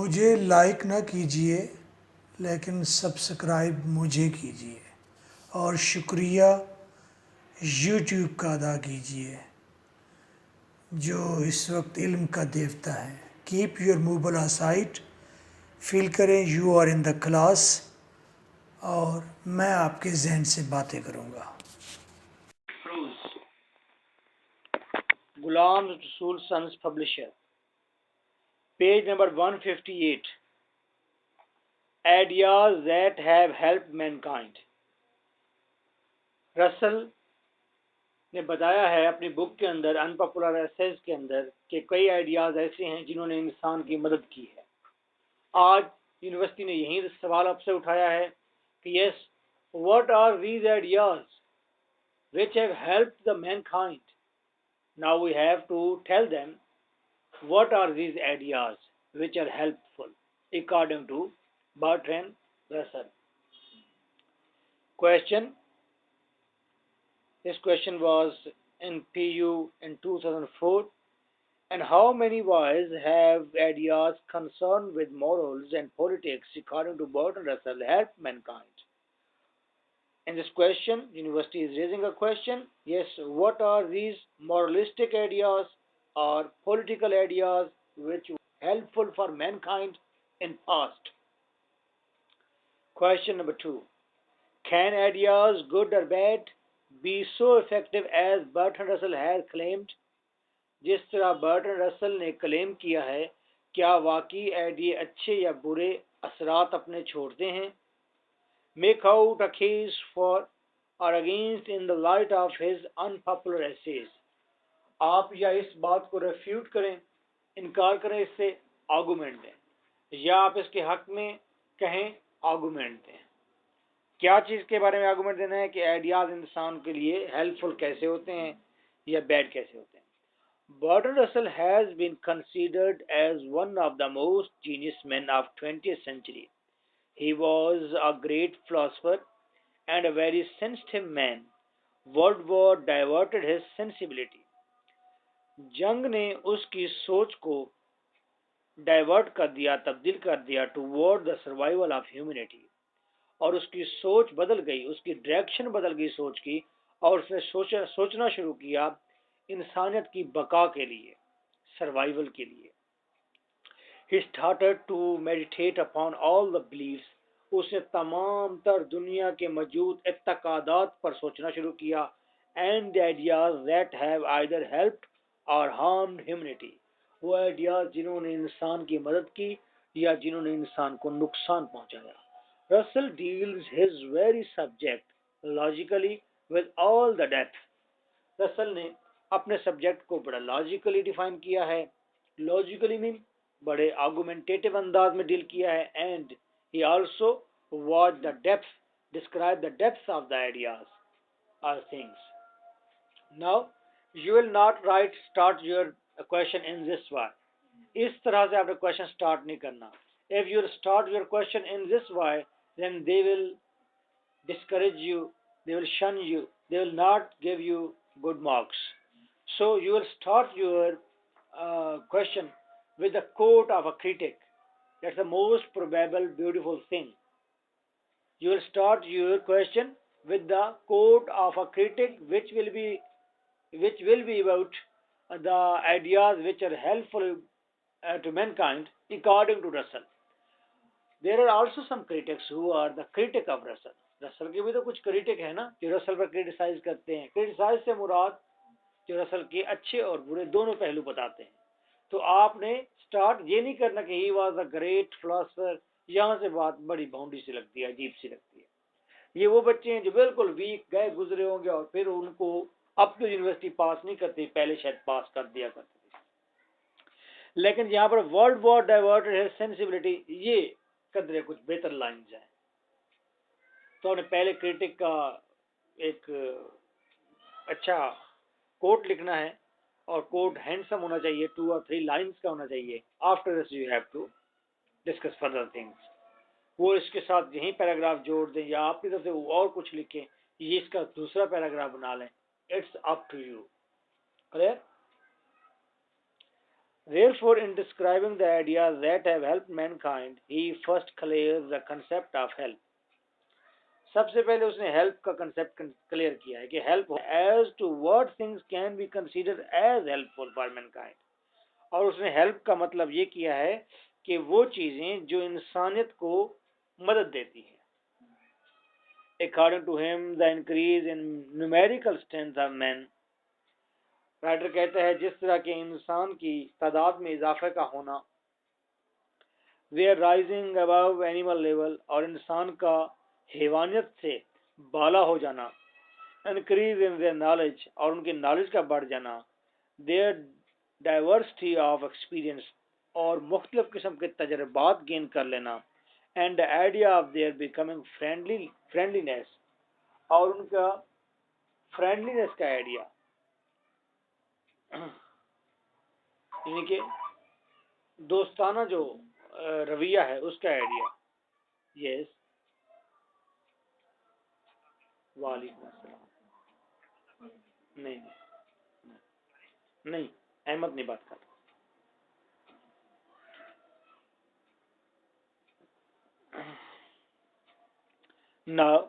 मुझे लाइक ना कीजिए लेकिन सब्सक्राइब मुझे कीजिए और शुक्रिया यूट्यूब का अदा कीजिए जो इस वक्त इल्म का देवता है। Keep your mobile aside, feel करें you are in the class और मैं आपके जहन से बातें करूँगा। Ghulam Rasool sons publisher, page number 158, Ideas that have helped mankind। Russell ने बताया है अपनी बुक के अंदर अनपॉपुलर एसेज के अंदर कि कई आइडियाज ऐसे हैं जिन्होंने इंसान की मदद की है। आज यूनिवर्सिटी ने यही सवाल आपसे उठाया है कि yes, what are these ideas which have helped the mankind? Now we have to tell them what are these ideas which are helpful according to Bertrand Russell. Question. This question was in PU in 2004. And how many boys have ideas concerned with morals and politics according to Bertrand Russell help mankind? In this question, university is raising a question. Yes, what are these moralistic ideas or political ideas which were helpful for mankind in past? Question number 2. Can ideas, good or bad, be so effective as Bertrand Russell has claimed? जिस तरह Bertrand Russell ने claim किया है, क्या वाकई idea अच्छे या बुरे असरात अपने छोड़ते हैं? Make out a case for or against in the light of his unpopular essays. आप या इस बात को रेफ्यूट करें, इनकार करें, इससे आर्गूमेंट दें, या आप इसके हक में कहें, आर्गूमेंट दें। क्या चीज़ के बारे में आर्गूमेंट देना है कि आइडियाज इंसान के लिए हेल्पफुल कैसे होते हैं या बैड कैसे होते हैं। Bertrand Russell has been considered as one of the most genius men of 20th century. He was a great philosopher and a very sensitive man. World War diverted his sensibility. जंग ने उसकी सोच को divert कर दिया, तब्दील कर दिया toward the survival of humanity, और उसकी सोच बदल गई, उसकी डायरेक्शन बदल गई सोच की, और उसने सोचना शुरू किया इंसानियत की बका के लिए, सर्वाइवल के लिए। He started to meditate upon all the beliefs. उसने तमाम तर दुनिया के मौजूद एतकादात पर सोचना शुरू किया, and the ideas that have either helped or harmed humanity. वो आइडियाज जिन्होंने इंसान की मदद की या जिन्होंने इंसान को नुकसान पहुंचाया। Russell deals his very subject logically with all the depth. Russell ने अपने सब्जेक्ट को बड़ा लॉजिकली डिफाइन किया है। लॉजिकली मीन बड़े आर्गुमेंटेटिव अंदाज में डील किया है, and he also watch the depth, describe the depth of the ideas और things. Now you will not write start your question in this way. इस तरह से आपने क्वेश्चन स्टार्ट नहीं करना। If you start your question in this way, then they will discourage you, they will shun you, they will not give you good marks. So you will start your question with the quote of a critic. That's the most probable beautiful thing. You will start your question with the quote of a critic, which will be about the ideas which are helpful to mankind according to Russell. There are also some critics who are the critic of Russell. Russell के भी तो कुछ critic है ना, जो Russell पर criticise करते हैं। क्रिटिसाइज से मुराद जो रसल के अच्छे और बुरे दोनों पहलू बताते हैं। तो आपने स्टार्ट ये नहीं करना कि he was a great philosopher, यहाँ से बात बड़ी बाउंड्री सी लगती है, अजीब सी लगती है। ये वो बच्चे हैं जो बिल्कुल वीक गए गुजरे होंगे और फिर उनको अब तो यूनिवर्सिटी पास नहीं करती, पहले शायद पास कर दिया करते थे। लेकिन यहाँ पर वर्ल्ड वॉर डाइवर्टेड है सेंसिबिलिटी, ये कदरे कुछ बेहतर लाइन्स हैं। तो हमने पहले क्रिटिक का एक अच्छा कोट लिखना है, और कोट हैंडसम होना चाहिए, 2 और 3 लाइन्स का होना चाहिए। After this you have to discuss further things. वो इसके साथ यही पैराग्राफ जोड़ दें या आपकी तरफ से वो और कुछ लिखें, ये इसका दूसरा पैराग्राफ बना लें। It's up to you. Clear? Therefore, in describing the ideas that have helped mankind, he first clears the concept of help. सबसे पहले उसने हेल्प का कंसेप्ट क्लियर किया है कि help as to what things can be considered as helpful for mankind, और उसने help का मतलब ये किया है कि वो चीजें जो इंसानियत को मदद देती है. According to him, the increase in numerical strength of men, writer कहता है जिस तरह के इंसान की तादाद में इजाफे का होना, we are rising above animal level, और इंसान का हैवानियत से बाला हो जाना, इंक्रीज इन देयर नॉलेज, और उनकी नॉलेज का बढ़ जाना, देयर डाइवर्सिटी ऑफ एक्सपीरियंस, और मुख्तलिफ किस्म के तजर्बात गेन कर लेना, and the idea of their becoming friendliness, और उनका फ्रेंडलीनेस का आइडिया, यानी कि दोस्ताना जो रवैया है उसका आइडिया. यस, वालेकुम अस्सलाम. नहीं नहीं, अहमद नहीं बात करता. Now,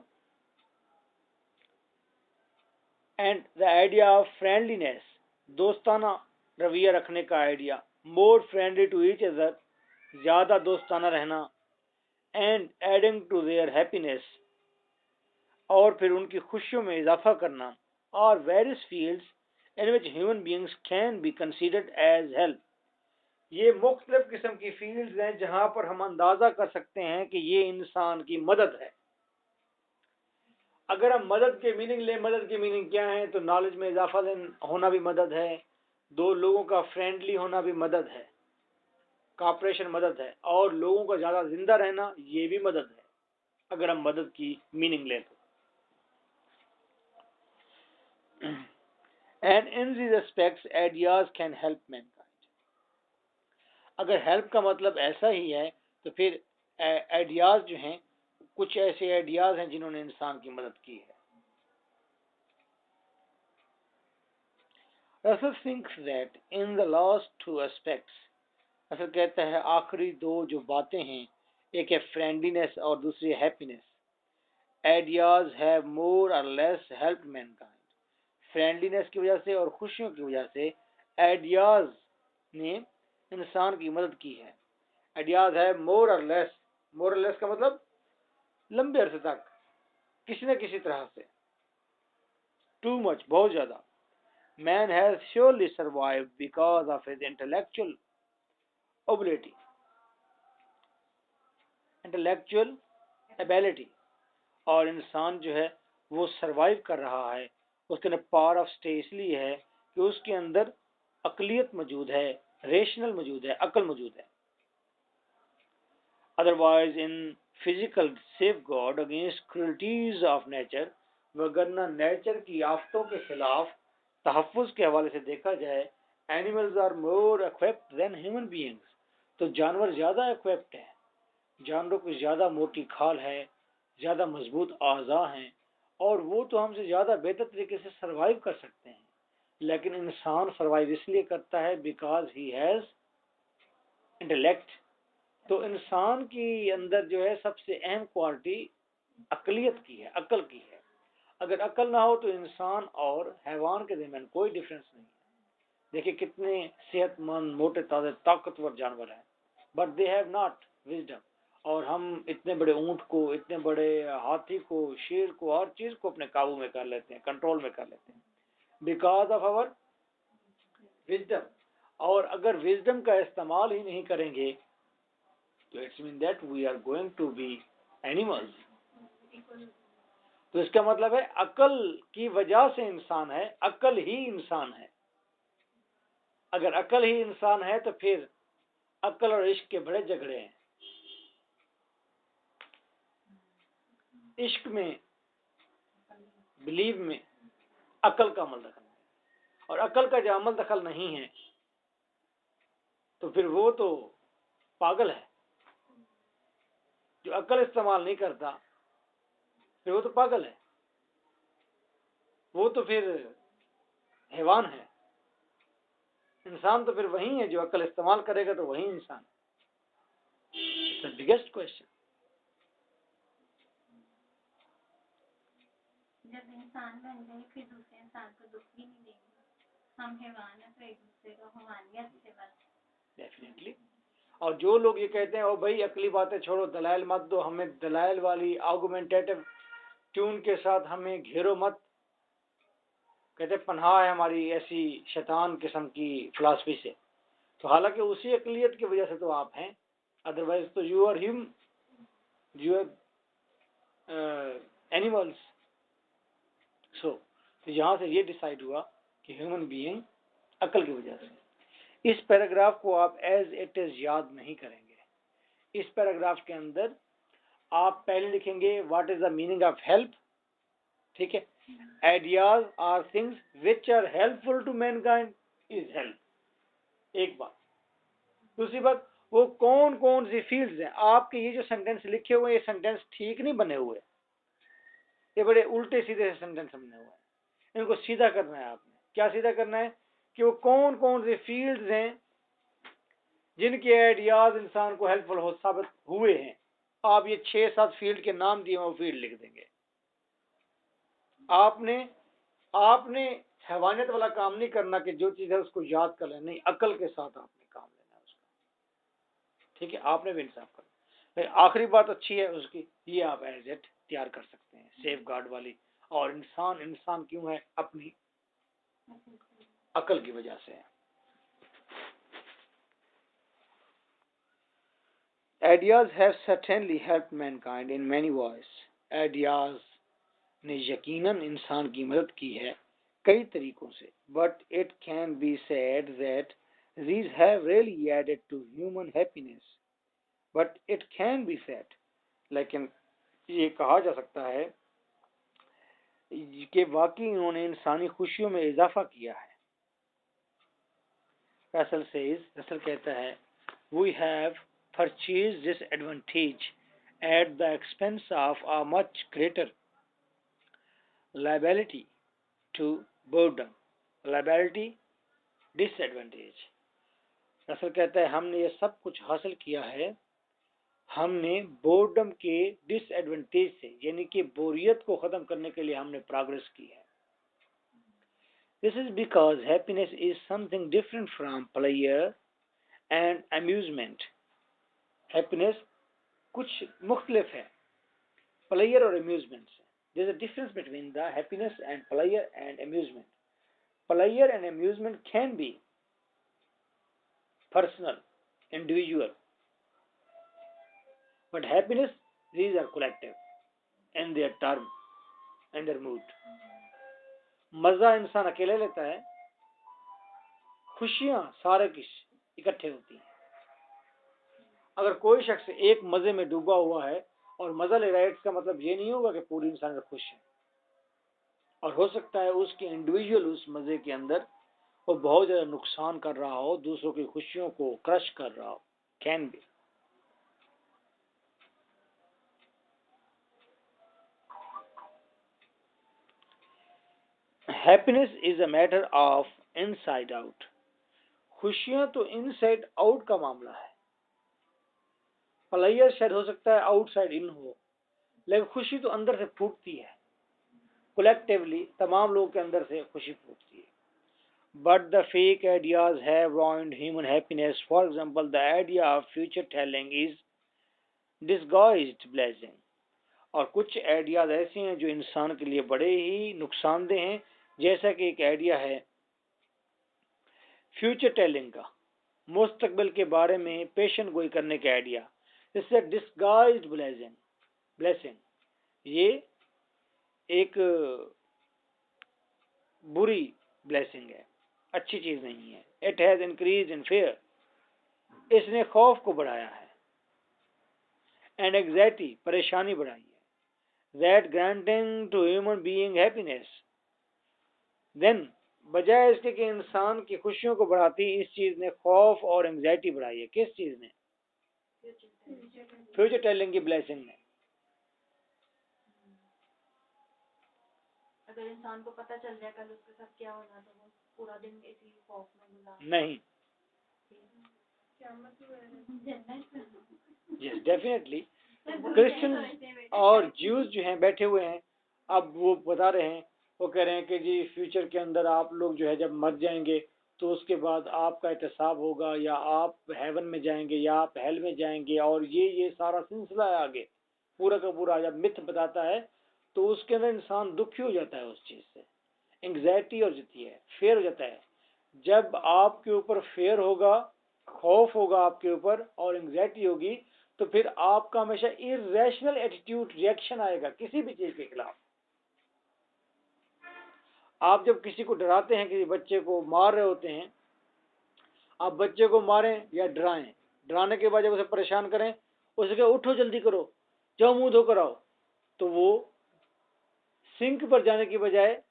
and the idea of friendliness, दोस्ताना रवैया रखने का idea, more friendly to each other, ज्यादा दोस्ताना रहना, and adding to their happiness, और फिर उनकी खुशियों में इजाफा करना, और various fields in which human beings can be considered as help. ये मुख्तलिफ किस्म की फील्ड्स हैं जहां पर हम अंदाजा कर सकते हैं कि ये इंसान की मदद है. अगर हम मदद के मीनिंग लें, मदद की मीनिंग क्या है, तो नॉलेज में इजाफा होना भी मदद है, दो लोगों का फ्रेंडली होना भी मदद है, कॉपरेशन मदद है, और लोगों का ज़्यादा जिंदा रहना ये भी मदद है, अगर हम मदद की मीनिंग लें तो. And in these aspects ideas can help mankind. अगर हेल्प का मतलब ऐसा ही है तो फिर आइडियाज जो हैं, कुछ ऐसे आइडियाज हैं जिन्होंने इंसान की मदद की है. Russell thinks that in the last two aspects, Russell कहता है आखिरी दो जो बातें हैं, एक है फ्रेंडलीनेस और दूसरी हैप्पीनेस, आइडियाज हैव मोर और लेस हेल्प मैनकाइंड. फ्रेंडलीनेस की वजह से और खुशियों की वजह से आइडियाज ने इंसान की मदद की है. आइडियाज है मोर और लेस का मतलब लंबे अरसे तक, किसी न किसी तरह से, टू मच, बहुत ज्यादा. Man has surely survived because of his intellectual ability, और इंसान जो है वो सरवाइव कर रहा है, उसके अंदर पावर ऑफ स्टे इसलिए है कि उसके अंदर अकलियत मौजूद है, रेशनल मौजूद है, अकल मौजूद है. Otherwise in physical safeguard against cruelties of nature, वगरना नेचर की आफतों के खिलाफ तहफ़्फ़ुज़ के हवाले से देखा जाए, animals are more equipped than human beings, तो जानवर ज़्यादा इक्विप्ड हैं, जानवरों की ज़्यादा मोटी खाल है, ज़्यादा मजबूत आज़ा हैं, और वो तो हमसे ज़्यादा बेहतर तरीके से सर्वाइव कर सकते हैं. लेकिन इंसान सर्वाइव इसलिए करता है बिकॉज ही हैज़ इंटेलेक्ट. तो इंसान के अंदर जो है सबसे अहम क्वालिटी अकलियत की है, अकल की है. अगर अकल ना हो तो इंसान और हैवान के दरमियान कोई डिफरेंस नहीं है. देखिए कितने सेहतमंद, मोटे ताजे, ताकतवर जानवर हैं, but they have not wisdom. और हम इतने बड़े ऊंट को, इतने बड़े हाथी को, शेर को, हर चीज को अपने काबू में कर लेते हैं, कंट्रोल में कर लेते हैं, बिकॉज ऑफ आवर विजडम. और अगर विजडम का इस्तेमाल ही नहीं करेंगे तो it's mean that we are going to be animals. तो इसका मतलब है अकल की वजह से इंसान है, अकल ही इंसान है. अगर अकल ही इंसान है तो फिर अकल और इश्क के बड़े झगड़े हैं. इश्क में, बिलीव में अकल का अमल दखल है, और अकल का जो अमल दखल नहीं है तो फिर वो तो पागल है. जो अकल इस्तेमाल नहीं करता फिर वो तो पागल है, वो तो फिर हैवान है. इंसान तो फिर वही है जो अकल इस्तेमाल करेगा, तो वही इंसान। It's the biggest question. जब इंसान बन गए फिर दूसरे इंसान को दुख भी नहीं देंगे। हम हैवान हैं तो एक दूसरे को हमानियत से बस। डेफिनेटली। और जो लोग ये कहते हैं ओ भाई अकली बातें छोड़ो, दलाइल मत दो हमें, दलाइल वाली आर्गुमेंटेटिव ट्यून के साथ हमें घेरो मत, कहते पनाह है हमारी ऐसी शैतान किस्म की फिलासफी से। तो हालांकि उसी अकलियत की वजह से तो आप हैं, अदरवाइज तो यू आर एनिमल्स। सो तो यहाँ से ये डिसाइड हुआ कि ह्यूमन बीइंग अकल की वजह से। इस पैराग्राफ को आप एज इट इज याद नहीं करेंगे। इस पैराग्राफ के अंदर आप पहले लिखेंगे what is the meaning of help, ठीक है। Ideas are things which are helpful to mankind is help, एक बात। दूसरी बात, वो कौन कौन सी फील्ड्स हैं। आपके ये जो सेंटेंस लिखे हुए ये सेंटेंस ठीक नहीं बने हुए, ये बड़े उल्टे सीधे सेंटेंस बने हुए हैं। इनको सीधा करना है आपने। क्या सीधा करना है कि वो कौन कौन से फील्ड्स हैं जिनके आइडियाज इंसान को हेल्पफुल हो साबित हुए हैं। आप ये 6-7 फील्ड के नाम दिए, वो फील्ड लिख देंगे। आपने हैवानियत वाला काम नहीं करना कि जो चीज है उसको याद कर लेना, नहीं, अकल के साथ आपने काम लेना है उसका, ठीक है। आपने भी इंसाफ करना। आखिरी बात अच्छी है उसकी, ये आप एज इट तैयार कर सकते हैं, सेफ गार्ड वाली। और इंसान क्यों है? अपनी अकल की वजह से है। Ideas have certainly helped mankind in many ways. Ideas ने यकीनन इंसान की मदद की है कई तरीकों से। But it can be said that these have really added to human happiness. But it can be said, लेकिन ये कहा जा सकता है कि वाकई उन्होंने इंसानी खुशियों में इजाफा किया है। रसल कहता है we have purchased this advantage at the expense of a much greater liability to boredom. Liability, disadvantage. Russell कहता है हमने ये सब कुछ हासिल किया है, हमने बोर्डम के डिसएडवांटेज से, यानी कि बोरियत को खत्म करने के लिए हमने प्रोग्रेस की है। This is because happiness is something different from pleasure and amusement. Happiness कुछ मुख्तलिफ है प्लेयर और अम्यूजमेंट से। There is a difference between the happiness and pleasure and amusement. Pleasure and amusement can be personal, individual, but happiness, these are collective in their term and their mood. मजा इंसान अकेले लेता है, खुशियां सारे की इकट्ठे होती हैं। अगर कोई शख्स एक मजे में डूबा हुआ है और मजा ले रहा है, इसका मतलब ये नहीं होगा कि पूरी इंसान खुश है। और हो सकता है उसके इंडिविजुअल उस मजे के अंदर वो बहुत ज्यादा नुकसान कर रहा हो, दूसरों की खुशियों को क्रश कर रहा हो। Can be. Happiness is a matter of inside out. खुशियां तो इनसाइड आउट का मामला है। प्लेयर शायद हो सकता है आउटसाइड इन हो, लेकिन खुशी तो अंदर से फूटती है। कलेक्टिवली तमाम लोगों के अंदर से खुशी फूटती है। But the fake ideas have ruined human happiness. For example, the idea of future telling is disguised blessing. और कुछ आइडियाज ऐसे हैं जो इंसान के लिए बड़े ही नुकसानदेह हैं, जैसा कि एक आइडिया है फ्यूचर टेलिंग का, मुस्तकबिल के बारे में पेशन गोई करने का आइडिया। इससे डिस्गाइज्ड ब्लेसिंग, ये एक बुरी ब्लेसिंग है, अच्छी चीज नहीं है। It has increase in fair, इसने खौफ को बढ़ाया है। एंड एंग्जाइटी, परेशानी बढ़ाई है। That granting to human being happiness, then बजाय इसके कि इंसान की खुशियों को बढ़ाती, इस चीज ने खौफ और एंग्जाइटी बढ़ाई है। किस चीज ने? फ्यूचर टेलिंग की ब्लेसिंग ने। अगर इंसान को पता चल जाए कल उसके साथ क्या होना, तो वो पूरा दिन इसी खौफ में गुजार नहीं, यस डेफिनेटली क्रिश्चियन और ज्यूज जो हैं बैठे हुए हैं, अब वो बता रहे हैं, वो कह रहे हैं कि जी फ्यूचर के अंदर आप लोग जो है जब मर जाएंगे तो उसके बाद आपका एहतसाब होगा, या आप हेवन में जाएंगे या आप हेल में जाएंगे, और ये सारा सिलसिला है आगे पूरा का पूरा। जब मिथ बताता है तो उसके अंदर इंसान दुखी हो जाता है उस चीज़ से, एंग्जाइटी हो जाती है, फेयर हो जाता है। जब आपके ऊपर फेयर होगा, खौफ होगा आपके ऊपर और एंग्जाइटी होगी, तो फिर आपका हमेशा इरेशनल एटीट्यूड रिएक्शन आएगा किसी भी चीज के खिलाफ। आप जब किसी को डराते हैं, किसी बच्चे को मार रहे होते हैं, आप बच्चे को मारें या डराएं, डराने के बाद जब उसे परेशान करें, उसे कहें उठो जल्दी करो, जाओ मुंह धोकर आओ, तो वो सिंक पर जाने की बजाय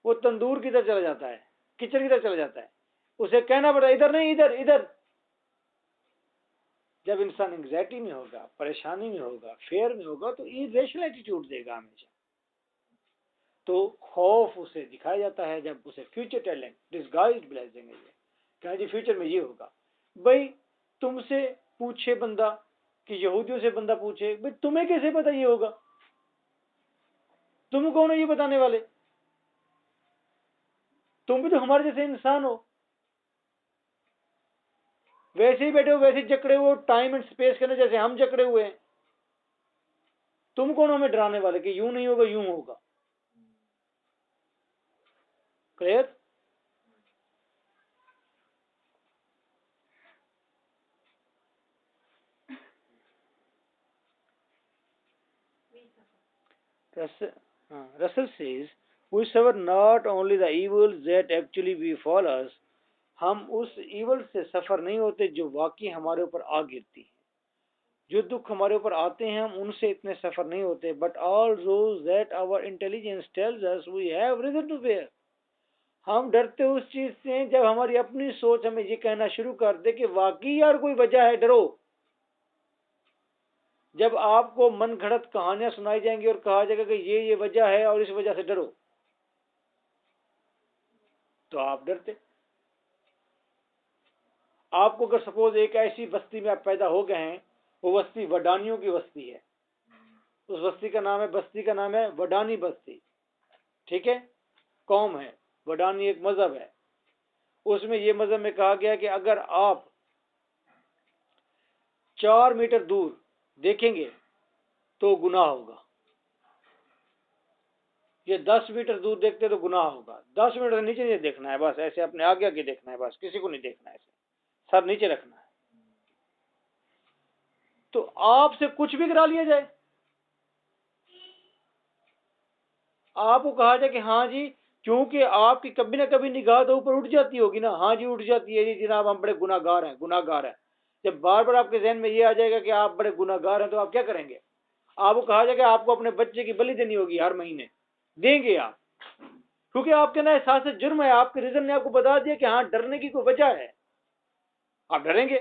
वो तंदूर की तरफ चला जाता है, किचन की तरफ चला जाता है। उसे कहना पड़ता है इधर नहीं, इधर इधर। जब इंसान एंग्जाइटी में होगा, परेशानी में होगा, फेयर में होगा, तो इरेशनल एटीट्यूड देगा हमेशा। तो खौफ उसे दिखाया जाता है जब उसे फ्यूचर टैलेंट डिस्गाइज्ड ब्लेसिंग है, कहा जी फ्यूचर में ये होगा। भाई तुमसे पूछे बंदा, कि यहूदियों से बंदा पूछे, भाई तुम्हें कैसे पता ये होगा, तुम कौन हो ये बताने वाले, तुम भी तो हमारे जैसे इंसान हो, वैसे ही बैठे हो, वैसे ही जकड़े हुए टाइम एंड स्पेस के अंदर जैसे हम जकड़े हुए हैं। तुम कौन हो हमें डराने वाले कि यूं नहीं होगा यूं होगा। Clear? Russell says, we suffer not only the evils that actually befall us, हम उस evil से सफर नहीं होते जो वाकई हमारे ऊपर आ गिरती है। जो दुख हमारे ऊपर आते हैं हम उनसे इतने सफर नहीं होते, but all those that our intelligence tells us we have reason to fear. हम डरते उस चीज से जब हमारी अपनी सोच हमें ये कहना शुरू कर दे कि वाकई यार कोई वजह है, डरो। जब आपको मन घड़त कहानियां सुनाई जाएंगी और कहा जाएगा कि ये वजह है और इस वजह से डरो, तो आप डरते। आपको अगर सपोज एक ऐसी बस्ती में आप पैदा हो गए हैं, वो बस्ती वडानियों की बस्ती है, उस बस्ती का नाम है वडानी बस्ती, ठीक है, कौम है, वडानी एक मजहब है। उसमें ये मजहब में कहा गया कि अगर आप 4 मीटर दूर देखेंगे तो गुनाह होगा, ये 10 मीटर दूर देखते तो गुनाह होगा। 10 मीटर से नीचे नहीं देखना है, बस ऐसे अपने आगे आगे देखना है, बस किसी को नहीं देखना है, ऐसे सर नीचे रखना है। तो आपसे कुछ भी करा लिया जाए, आपको कहा जाए कि हाँ जी, क्योंकि आपकी कभी ना कभी निगाह तो ऊपर उठ जाती होगी ना, हाँ जी उठ जाती है जी, जनाब हम बड़े गुनाहगार हैं, गुनाहगार हैं। जब बार बार आपके जहन में ये आ जाएगा कि आप बड़े गुनाहगार हैं, तो आप क्या करेंगे? आपको कहा जाएगा आपको अपने बच्चे की बलि देनी होगी, हर महीने देंगे आप, क्योंकि आपके ना एहसास जुर्म है, आपके रीजन ने आपको बता दिया कि हाँ डरने की कोई वजह है, आप डरेंगे।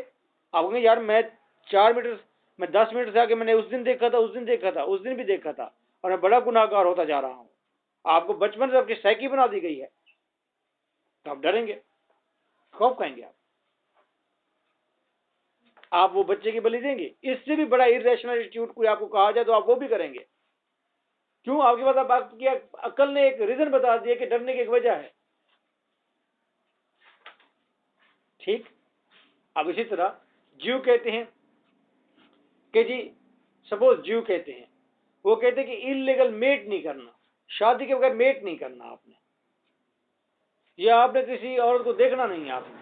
आप कहेंगे यार मैं 4 मीटर, मैं 10 मीटर से आगे मैंने उस दिन देखा था, उस दिन देखा था, उस दिन भी देखा था, और मैं बड़ा गुनाहगार होता जा रहा हूं। आपको बचपन से आपकी साइकी बना दी गई है, तो आप डरेंगे, खौफ खाएंगे आप वो बच्चे की बलि देंगे। इससे भी बड़ा इरेशनल एटीट्यूड कोई आपको कहा जाए तो आप वो भी करेंगे। क्यों? आपके पास आपकी अकल ने एक रीजन बता दिया कि डरने की एक वजह है, ठीक। अब इसी तरह ज्यू कहते हैं कि जी, सपोज ज्यू कहते हैं, वो कहते हैं कि इलीगल मेट नहीं करना, शादी के बगैर मेट नहीं करना आपने, या आपने किसी औरत को देखना नहीं आपने।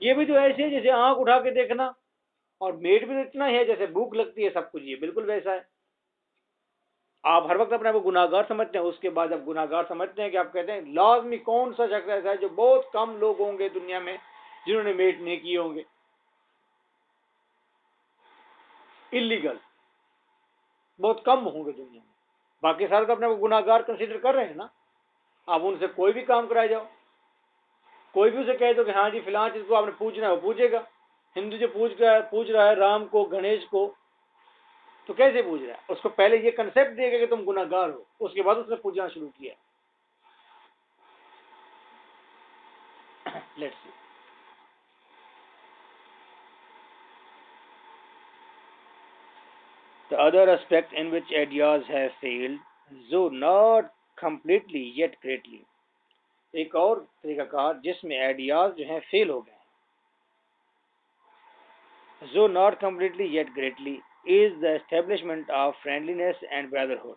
ये भी तो ऐसे है जैसे आंख उठा के देखना, और मेट भी तो इतना ही है जैसे भूख लगती है सब कुछ, ये बिल्कुल वैसा है। आप हर वक्त अपने आप को गुनाहगार समझते हैं, उसके बाद आप गुनाहगार समझते हैं कि आप कहते हैं लाजमी कौन सा शख्स ऐसा है जो, बहुत कम लोग होंगे दुनिया में जिन्होंने मेट नहीं किए होंगे इलीगल, बहुत कम होंगे दुनिया में। बाकी सारे तो अपने को गुनाहगार कंसीडर कर रहे हैं ना। आप उनसे कोई भी काम कराए जाओ, कोई भी उसे कह दो कि हाँ जी फिलहाल चीज को आपने पूछना है, वो पूछेगा। हिंदू जो पूछ रहा है राम को, गणेश को, तो कैसे पूछ रहा है? उसको पहले ये कंसेप्ट देगा कि तुम गुनाहगार हो, उसके बाद उसने पूछना शुरू किया। Let's see. The other aspect in which ideas have failed, though not completely yet greatly. एक और तरीकाकार जिसमें आइडियाज जो हैं फेल हो गए, though not completely yet greatly, is the establishment of friendliness and brotherhood.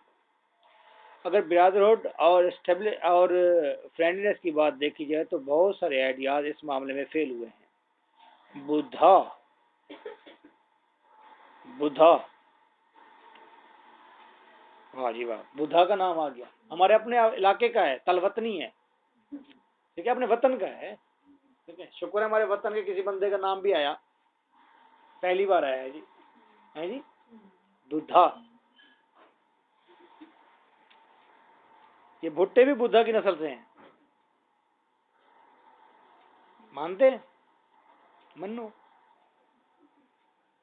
अगर ब्रदरहुड और फ्रेंडलीनेस की बात देखी जाए तो बहुत सारे आइडियाज इस मामले में फेल हुए हैं। बुद्धा बुद्धा वाह जी वाह, बुद्धा का नाम आ गया, हमारे अपने इलाके का है, तलवतनी है, ठीक है, अपने वतन का है, ठीक है, शुक्र है हमारे वतन के किसी बंदे का नाम भी आया, पहली बार आया है जी, बुद्धा। ये भुट्टे भी बुद्धा की नस्ल से हैं, मानते हैं मन्नो।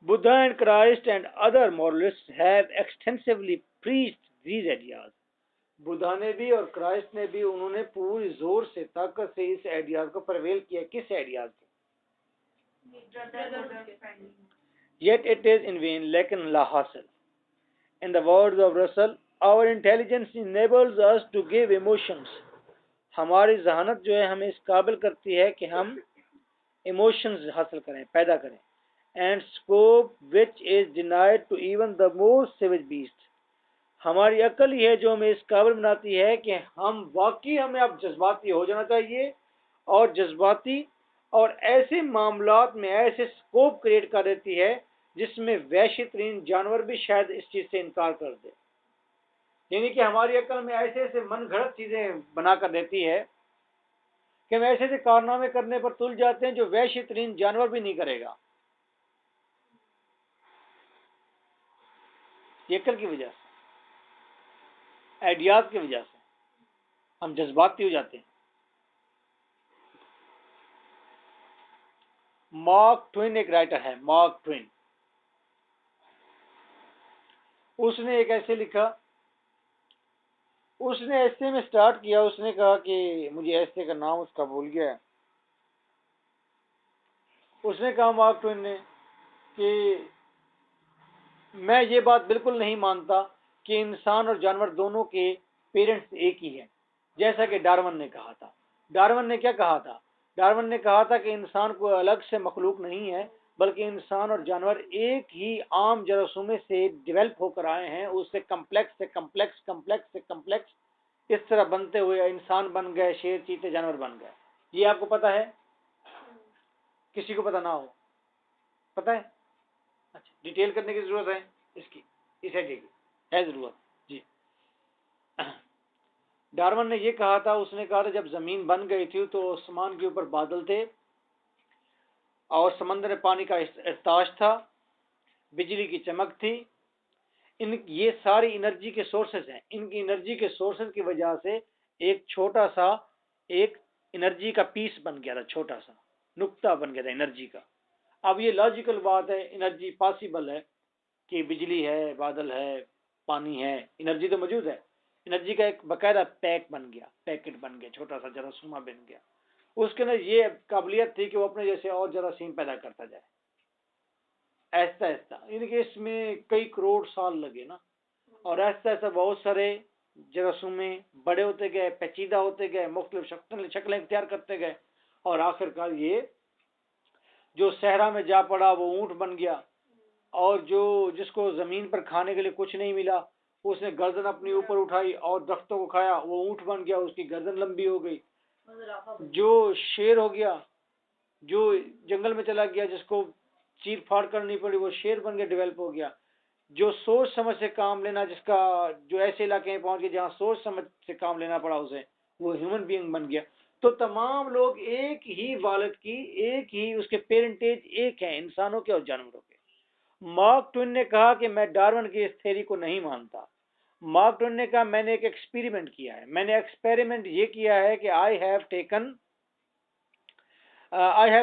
Buddha and Christ and other moralists have extensively preached these ideas. Buddha ने भी और क्राइस्ट ने भी उन्होंने पूरी जोर से ताकत से इस आइडियाज को प्रवेल किया। किस आइडियाज को? Yet it is in vain, लेकिन ला हासिल। In the words of Russell, our intelligence enables us to give emotions. हमारी जहानत जो है हमें इस काबिल करती है कि हम इमोशंस हासिल करें, पैदा करें। And scope which is denied to even the most savage beast. हमारी अकल ही है जो हमें इस काबिल बनाती है कि हम वाकई हमें अब जज्बाती हो जाना चाहिए, और जज्बाती और ऐसे मामलात में ऐसे स्कोप क्रिएट कर देती है जिसमें वैश्य तरीन जानवर भी शायद इस चीज से इनकार कर दे। यानी कि हमारी अकल में ऐसे ऐसे मन घड़त चीजें बना कर देती है कि हम ऐसे ऐसे कारनामे करने पर तुल जाते हैं जो वैश्य तरीन जानवर भी नहीं करेगा। अकल की वजह से, आइडियाज की वजह से हम जज्बाती हो जाते हैं। मार्क ट्वेन एक राइटर है, मार्क ट्वेन, उसने एक ऐसे लिखा, उसने ऐसे में स्टार्ट किया, उसने कहा कि मुझे ऐसे का नाम उसका भूल गया है। उसने कहा मार्क ट्वेन ने कि मैं ये बात बिल्कुल नहीं मानता कि इंसान और जानवर दोनों के पेरेंट्स एक ही हैं, जैसा कि डार्विन ने कहा था। डार्विन ने क्या कहा था? डार्विन ने कहा था कि इंसान कोई अलग से मखलूक नहीं है, बल्कि इंसान और जानवर एक ही आम जरासूमे से डेवलप होकर आए हैं, उससे कम्प्लेक्स से कम्प्लेक्स, कम्प्लेक्स से कम्प्लेक्स, इस तरह बनते हुए इंसान बन गए, शेर चीते जानवर बन गए। ये आपको पता है? किसी को पता ना हो? पता है? अच्छा, डिटेल करने की जरूरत है इसकी, इस आइडिया की है जरूरत जी। डार्विन ने ये कहा था, उसने कहा था जब जमीन बन गई थी तो आसमान के ऊपर बादल थे और समंदर में पानी का एहताश था, बिजली की चमक थी। ये सारी एनर्जी के सोर्सेज हैं। इनकी एनर्जी के सोर्सेज की वजह से एक छोटा सा एक एनर्जी का पीस बन गया था, छोटा सा नुक्ता बन गया था एनर्जी का। अब ये लॉजिकल बात है, एनर्जी पॉसिबल है कि बिजली है, बादल है, पानी है, एनर्जी तो मौजूद है। एनर्जी का एक बकायदा पैक बन गया, पैकेट बन गया, छोटा सा जरासूमा बन गया। उसके अंदर ये काबिलियत थी कि वो अपने जैसे और जरासीम पैदा करता जाए, ऐसा ऐसा, यानी कि इसमें कई करोड़ साल लगे ना, और ऐसा ऐसा बहुत सारे जरासूमे बड़े होते गए, पेचीदा होते गए, मुख्तलिफ शक्लें इख्तियार करते गए, और आखिरकार ये जो सहरा में जा पड़ा वो ऊंट बन गया, और जो जिसको जमीन पर खाने के लिए कुछ नहीं मिला उसने गर्दन अपनी ऊपर उठाई और दरख्तों को खाया, वो ऊंट बन गया, उसकी गर्दन लंबी हो गई। जो शेर हो गया, जो जंगल में चला गया, जिसको चीर फाड़ करनी पड़ी, वो शेर बन के डेवलप हो गया। जो सोच समझ से काम लेना, जिसका जो ऐसे इलाके में पहुंच गए जहाँ सोच समझ से काम लेना पड़ा उसे, वो ह्यूमन बीइंग बन गया। तो तमाम लोग एक ही वालिद की, एक ही उसके पेरेंटेज एक हैं, इंसानों के और जानवरों के। मार्क ट्वेन ने कहा कि मैं डार्विन की इस थ्योरी को नहीं मानता। मार्क ट्वेन ने कहा मैंने एक एक्सपेरिमेंट किया है, मैंने एक्सपेरिमेंट ये किया है कि I have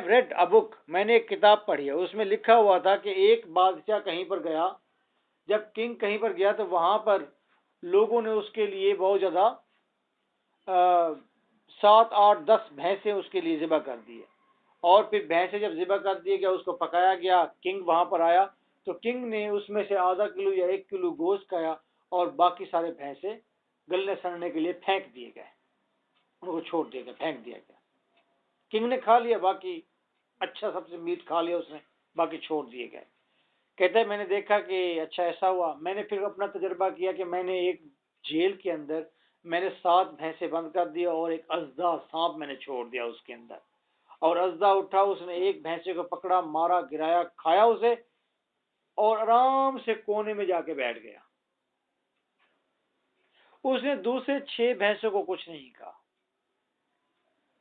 read a book, मैंने एक किताब पढ़ी है, उसमें लिखा हुआ था कि एक बादशाह कहीं पर गया, जब किंग कहीं पर गया तो वहां पर लोगों ने उसके लिए बहुत ज़्यादा 7, 8, 10 भैंसे उसके लिए ज़िबा कर दिए। और फिर भैंसे जब ज़िबा कर दिए गया, उसको पकाया गया, किंग वहाँ पर आया, तो किंग ने उसमें से आधा किलो या 1 किलो गोश्त खाया और बाकी सारे भैंसे गलने सड़ने के लिए फेंक दिए गए, उनको छोड़ दिया गया, फेंक दिया गया। किंग ने खा लिया, बाकी अच्छा सबसे मीट खा लिया उसने, बाकी छोड़ दिए गए। कहते हैं मैंने देखा कि अच्छा ऐसा हुआ। मैंने फिर अपना तजर्बा किया कि मैंने एक जेल के अंदर मैंने 7 भैंसे बंद कर दिया और एक अजदा सांप मैंने छोड़ दिया उसके अंदर, और अजदा उठा, उसने एक भैंसे को पकड़ा, मारा, गिराया, खाया उसे और आराम से कोने में जाके बैठ गया। उसने दूसरे 6 भैंसों को कुछ नहीं कहा,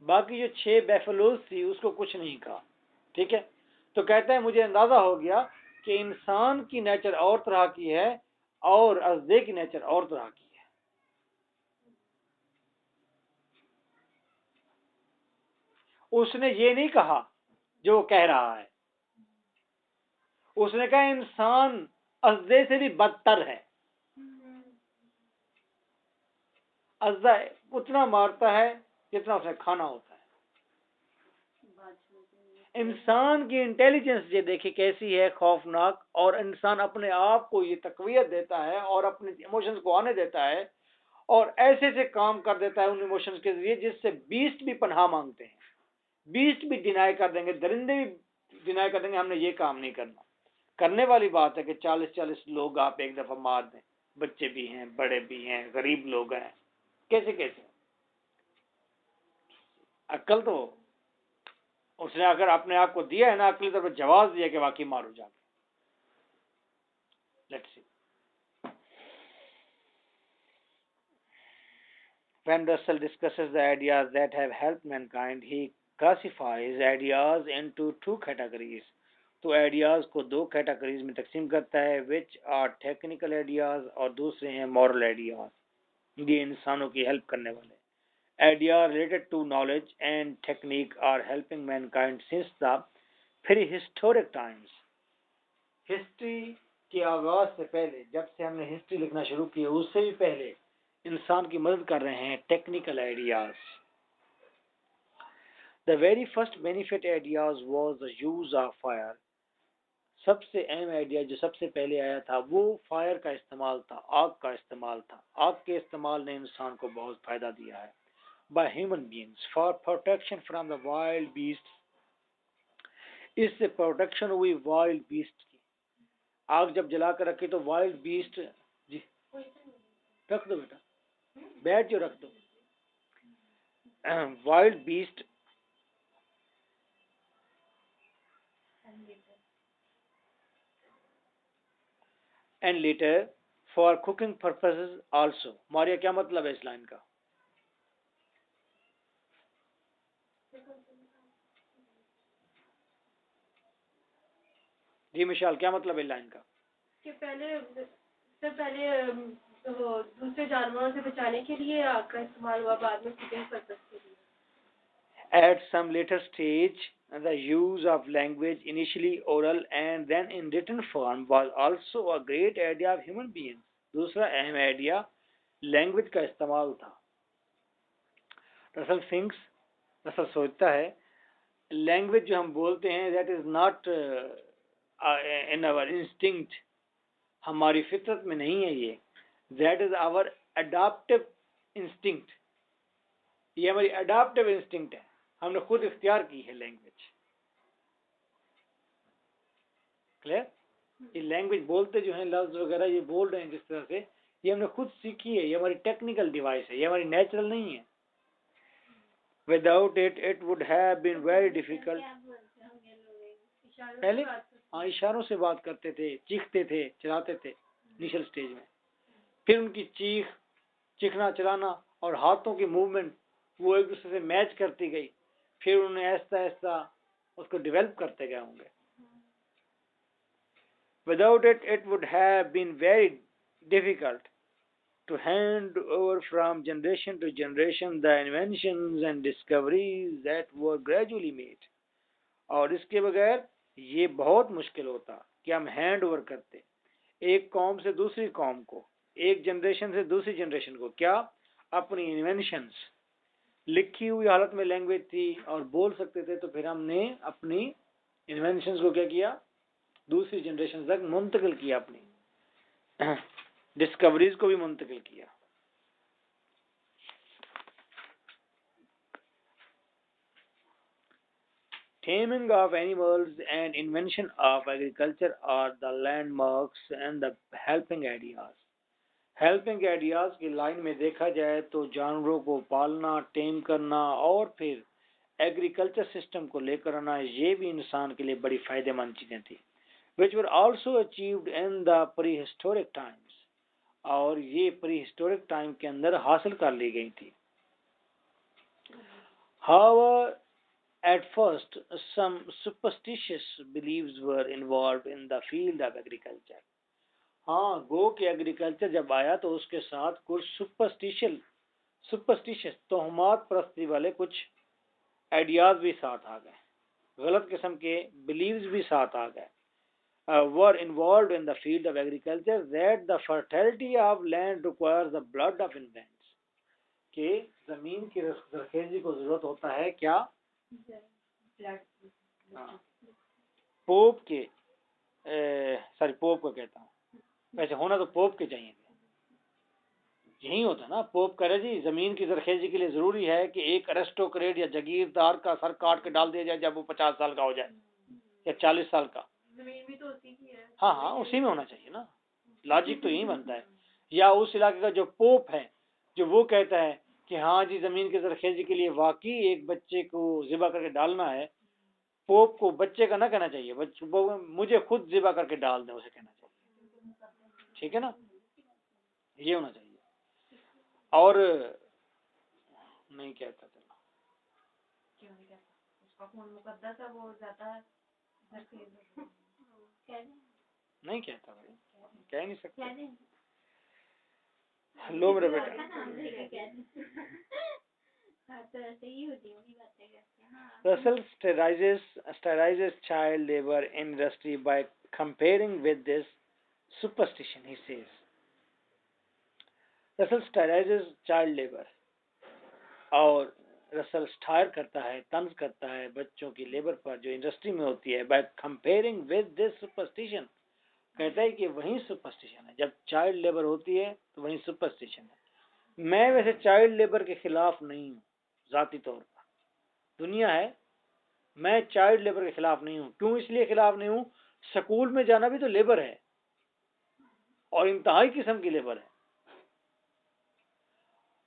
बाकी जो 6 बैफलोज थी उसको कुछ नहीं कहा। ठीक है, तो कहता है मुझे अंदाजा हो गया कि इंसान की नेचर और तरह की है और अजदे की नेचर और तरह की है। उसने ये नहीं कहा जो वो कह रहा है, उसने कहा इंसान अजदे से भी बदतर है। अजदा उतना मारता है जितना उसने खाना होता है। इंसान की इंटेलिजेंस ये देखिए कैसी है, खौफनाक। और इंसान अपने आप को ये तकवीयत देता है और अपने इमोशंस को आने देता है और ऐसे से काम कर देता है उन इमोशंस के जरिए जिससे बीस्ट भी पनाह मांगते हैं, बीस्ट भी डिनाई कर देंगे, दरिंदे भी डिनाई कर देंगे, हमने ये काम नहीं करना। करने वाली बात है कि 40-40 लोग आप एक दफा मार दें, बच्चे भी हैं, बड़े भी हैं, गरीब लोग हैं, कैसे कैसे। अक्ल तो उसने अगर अपने आप को दिया है ना, अक्ली तरफ जवाब दिया कि वाकई मारो जाके। Let's see. When Russell discusses the ideas that have helped mankind, he classifies ideas into 2 categories. तो आइडियाज को 2 कैटेगरीज में तकसीम करता है, विच आर टेक्निकल आइडियाज और दूसरे हैं मॉरल आइडियाज, ये इंसानों की हेल्प करने वाले। Ideas related to knowledge and technique are helping mankind since the prehistoric times. History के आगाज से पहले, जब से हमने हिस्ट्री लिखना शुरू की, उससे भी पहले इंसान की मदद कर रहे हैं technical ideas. The very first benefit ideas was the use of fire. सबसे अहम आइडिया जो सबसे पहले आया था वो फायर का इस्तेमाल था, आग का इस्तेमाल था। आग के इस्तेमाल ने इंसान को बहुत फायदा दिया है। By human beings for protection from the wild beast. इससे प्रोटेक्शन हुई वाइल्ड बीस्ट की। आग जब जला कर रखी तो वाइल्ड बीस्ट, जी रख दो बेटा, बैठ जो रख दो। Wild beast and later for cooking purposes also. Maria क्या मतलब है इस लाइन का? जी मिशाल क्या मतलब है लाइन का? कि पहले वो दूसरे जानवरों से बचाने के लिए आग का इस्तेमाल हुआ, बाद में कुकिंग पर्पस के लिए। At some later stage, the use of language, initially oral and then in written form, was also a great idea of human beings. दूसरा अहम आइडिया लैंग्वेज का इस्तेमाल था। रसल सोचता है लैंग्वेज जो हम बोलते हैं that is not in our instinct, हमारी फितरत में नहीं है ये। that is our adaptive instinct, ये हमारी adaptive instinct है, हमने खुद इख्तियार की है लैंग्वेज। क्लियर? ये लैंग्वेज बोलते जो हैं लफ्ज वगैरह ये बोल रहे हैं जिस तरह से, ये हमने खुद सीखी है, ये हमारी टेक्निकल डिवाइस है, ये हमारी नेचुरल नहीं है। Without it it would have been very difficult. पहले हाँ इशारों से बात करते थे, चीखते थे, चलाते थे इनिशियल स्टेज में। फिर उनकी चीखना चलाना और हाथों की मूवमेंट वो एक दूसरे से मैच करती गई, फिर उन्हें ऐसा ऐसा उसको डेवलप करते गए होंगे। Without it, it would have been very difficult to hand over from generation to generation the inventions and discoveries that were gradually made. और इसके बगैर ये बहुत मुश्किल होता कि हम हैंड ओवर करते एक कौम से दूसरी कौम को, एक जनरेशन से दूसरी जनरेशन को, क्या? अपनी इन्वेंशंस, लिखी हुई हालत में लैंग्वेज थी और बोल सकते थे, तो फिर हमने अपनी इन्वेंशंस को क्या किया, दूसरी जनरेशन तक मुंतकिल किया, अपनी डिस्कवरीज को भी मुंतकिल किया। Taming of animals and invention of agriculture are the landmarks and the helping ideas. Helping ideas की लाइन में देखा जाए तो जानवरों को पालना, टेम करना और फिर एग्रीकल्चर सिस्टम को लेकर आना, ये भी इंसान के लिए बड़ी फायदेमंद चीजें थी, which were also achieved in the prehistoric times, और ये प्री हिस्टोरिक टाइम के अंदर हासिल कर ली गई थी। However, at first, some superstitious beliefs were involved in the field of agriculture. हाँ, गो के एग्रीकल्चर जब आया तो उसके साथ कुछ सुपरस्टिशियस तोहमात परस्ती वाले कुछ आइडियाज भी साथ आ गए, गलत किस्म के बिलीव्स भी साथ आ गए। were involved in the field of agriculture that the fertility of land requires the blood of infants, कि जमीन की जरखेजी को जरूरत होता है क्या, पोप के पोप को कहता हूँ, वैसे होना तो पोप के चाहिए, यही होता ना, पोप करे जी जमीन की जरखेजी के लिए जरूरी है कि एक अरिस्टोक्रेट या जागीरदार का सर काट के डाल दिया जाए जब वो 50 साल का हो जाए या 40 साल का। जमीन भी तो उसी की है। हाँ हाँ, उसी में होना चाहिए ना, लॉजिक तो यही बनता है। या उस इलाके का जो पोप है, जो वो कहता है कि हाँ जी जमीन की जरखेजी के लिए वाकई एक बच्चे को जिबा करके डालना है, पोप को बच्चे का ना कहना चाहिए, मुझे खुद जिबा करके डाल दें, उसे कहना चाहिए, ठीक है ना, ये होना चाहिए। और नहीं कहता चलो, क्यों नहीं कहता, उसका खून मुकद्दस है, वो जाता है नहीं कहता भाई, कह नहीं सकते, लो मेरे बेटा। Russell sterilizes child labor in industry by comparing with this superstition, he says. Russell sterilizes child labor, और रसल स्टायर करता है, तंज करता है बच्चों की लेबर पर जो इंडस्ट्री में होती है, by comparing with this superstition, कहता है कि वही सुपरस्टिशन है, जब चाइल्ड लेबर होती है तो वही सुपरस्टिशन है। मैं वैसे चाइल्ड लेबर के खिलाफ नहीं हूँ जाती तौर पर, दुनिया है, मैं चाइल्ड लेबर के खिलाफ नहीं हूँ। क्यों इसलिए खिलाफ नहीं हूँ, स्कूल में जाना भी तो लेबर है और इंतहाई किस्म की लेबर है।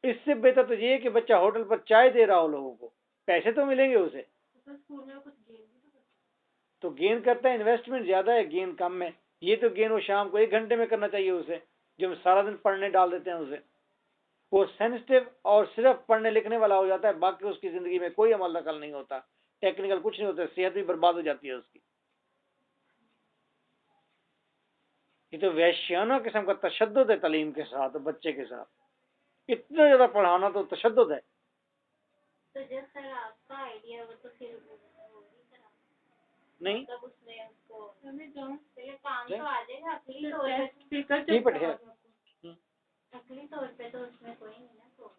इससे बेहतर तो ये है कि बच्चा होटल पर चाय दे रहा हो लोगों को, पैसे तो मिलेंगे उसे, स्कूल में कुछ गेम भी तो गेन करता है, इन्वेस्टमेंट ज्यादा है, गेन कम है। ये तो गेन वो शाम को 1 घंटे में करना चाहिए उसे, जो सारा दिन पढ़ने डाल देते हैं उसे, वो सेंसिटिव और सिर्फ पढ़ने लिखने वाला हो जाता है, बाकी उसकी जिंदगी में कोई अमल दखल नहीं होता, टेक्निकल कुछ नहीं होता, सेहत भी बर्बाद हो जाती है उसकी। ये तो वैश्याना किस्म का तशद्दुद है तालीम के साथ, बच्चे के साथ इतना ज्यादा पढ़ाना तो तशद्दुद है। तो जिस तरह आपका आइडिया वो तो फिर नहीं तब उसमें उसको पहले काम तो आ जाएगा, अकली नहीं पढ़े, तौर पे तो उसमें कोई नहीं ना, तो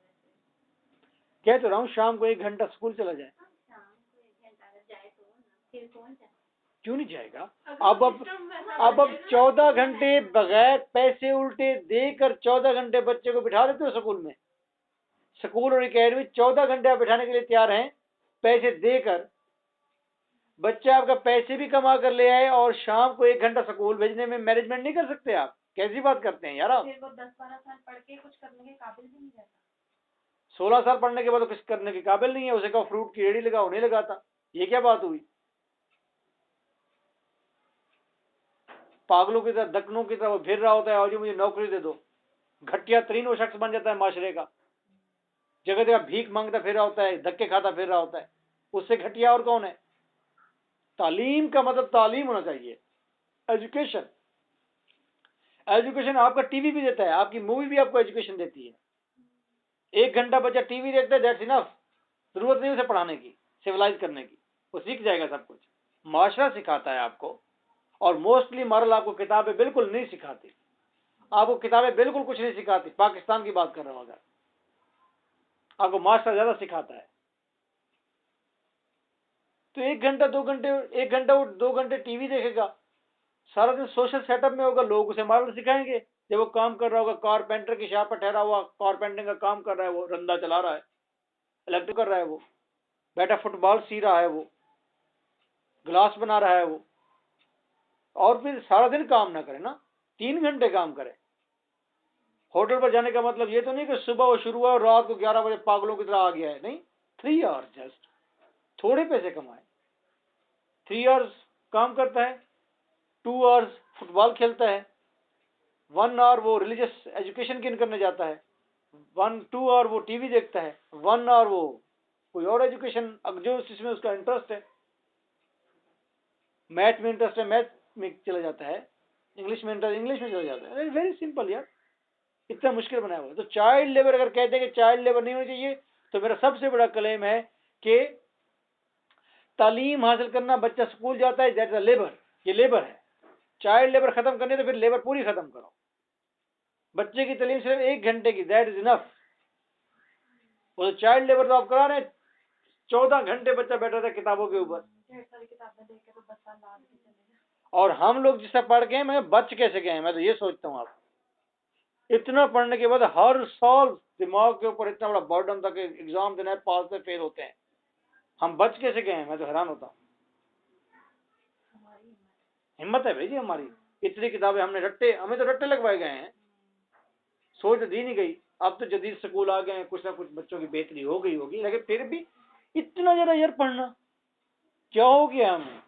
कह तो रहा हूँ शाम को 1 घंटा स्कूल चला जाए, शाम को 1 घंटा जाए तो ना, फिर कौन जाए, क्यों नहीं जाएगा। अब 14 घंटे बगैर पैसे उल्टे देकर 14 घंटे बच्चे को बिठा देते हो स्कूल में, स्कूल और एकेडमी 14 घंटे आप बिठाने के लिए तैयार हैं पैसे देकर, बच्चा आपका पैसे भी कमा कर ले आए और शाम को 1 घंटा स्कूल भेजने में मैनेजमेंट नहीं कर सकते आप, कैसी बात करते हैं यार आप। फिर वो 10-12 साल पढ़ के कुछ करने के काबिल भी नहीं रहता, 16 साल पढ़ने के बाद तो कुछ करने के काबिल नहीं है, उसे कहो फ्रूट की रेडी लगाओ, नहीं लगाता, ये क्या बात हुई। पागलों की तरह, दकनों की तरह वो फिर रहा होता है, और जी मुझे नौकरी दे दो, घटिया तरीन वो शख्स बन जाता है माशरे का, जगह जगह भीख मांगता फिर रहा होता है, धक्के खाता फिर रहा होता है, उससे घटिया और कौन है। तालीम का मतलब तालीम होना चाहिए, एजुकेशन। एजुकेशन आपका टीवी भी देता है, आपकी मूवी भी आपको एजुकेशन देती है। 1 घंटा बच्चा टीवी देखता है, दैट्स इनफ, जरूरत नहीं उसे पढ़ाने की, सिविलाइज करने की, वो सीख जाएगा सब कुछ। माशरा सिखाता है आपको, और मोस्टली मॉरल आपको किताबें बिल्कुल नहीं सिखाती, आपको किताबें बिल्कुल कुछ नहीं सिखाती। पाकिस्तान की बात कर रहा हूं अगर, आपको मास्टर ज़्यादा सिखाता है। तो 1 घंटा 2 घंटे, 1 घंटा वो 2 घंटे टीवी देखेगा, सारा दिन सोशल सेटअप में होगा, लोग उसे मार्बल सिखाएंगे। जब वो काम कर रहा होगा, कारपेंटर की शॉप पर ठहरा हुआ, कारपेंटिंग का काम कर रहा है, वो रंदा चला रहा है, इलेक्ट्रिक कर रहा है, वो बैठा फुटबॉल सी रहा है, वो ग्लास बना रहा है, वो, और फिर सारा दिन काम ना करे ना, 3 घंटे काम करे। होटल पर जाने का मतलब ये तो नहीं कि सुबह वो शुरू हुआ और रात को 11 बजे पागलों की तरह आ गया है, नहीं। 3 आवर्स जस्ट, थोड़े पैसे कमाए, 3 आवर्स काम करता है, 2 आवर्स फुटबॉल खेलता है, 1 आवर वो रिलीजियस एजुकेशन गेन करने जाता है, 2 आवर वो टीवी देखता है, 1 आवर वो कोई और एजुकेशन, जो जिसमें उसका इंटरेस्ट है, मैथ में इंटरेस्ट है, मैथ में चला जाता है, इंग्लिश में इंटरेस्ट, इंग्लिश में चला जाता है। वेरी सिंपल यार, इतना मुश्किल बनाया हुआ है। तो चाइल्ड लेबर अगर कहते हैं कि चाइल्ड लेबर नहीं होनी चाहिए, तो मेरा सबसे बड़ा क्लेम है कि तालीम हासिल करना, बच्चा स्कूल जाता है, दैट इज लेबर, ये लेबर है। चाइल्ड लेबर खत्म करनी है तो फिर लेबर पूरी खत्म करो। बच्चे की तालीम सिर्फ 1 घंटे की, दैट इज इनफ। वो चाइल्ड लेबर तो आप करा रहे हैं, 14 घंटे बच्चा बैठा था किताबों के ऊपर, और हम लोग जिससे पढ़ गए, मैं बच कैसे गए, मैं तो ये सोचता हूँ। आप इतना पढ़ने के बाद हर साल दिमाग के ऊपर इतना बड़ा बर्डन था कि एग्जाम देना है, पास से फेल होते हैं, हम बच कैसे गए हैं, मैं तो हैरान होता हूँ। हिम्मत है भाई जी हमारी, इतनी किताबें हमने रट्टे, हमें तो रट्टे लगवाए गए हैं, सोच तो दी नहीं गई। अब तो जदीद स्कूल आ गए हैं, कुछ ना कुछ बच्चों की बेहतरी हो गई होगी, लेकिन फिर भी इतना ज्यादा यार पढ़ना क्या हो गया, हमें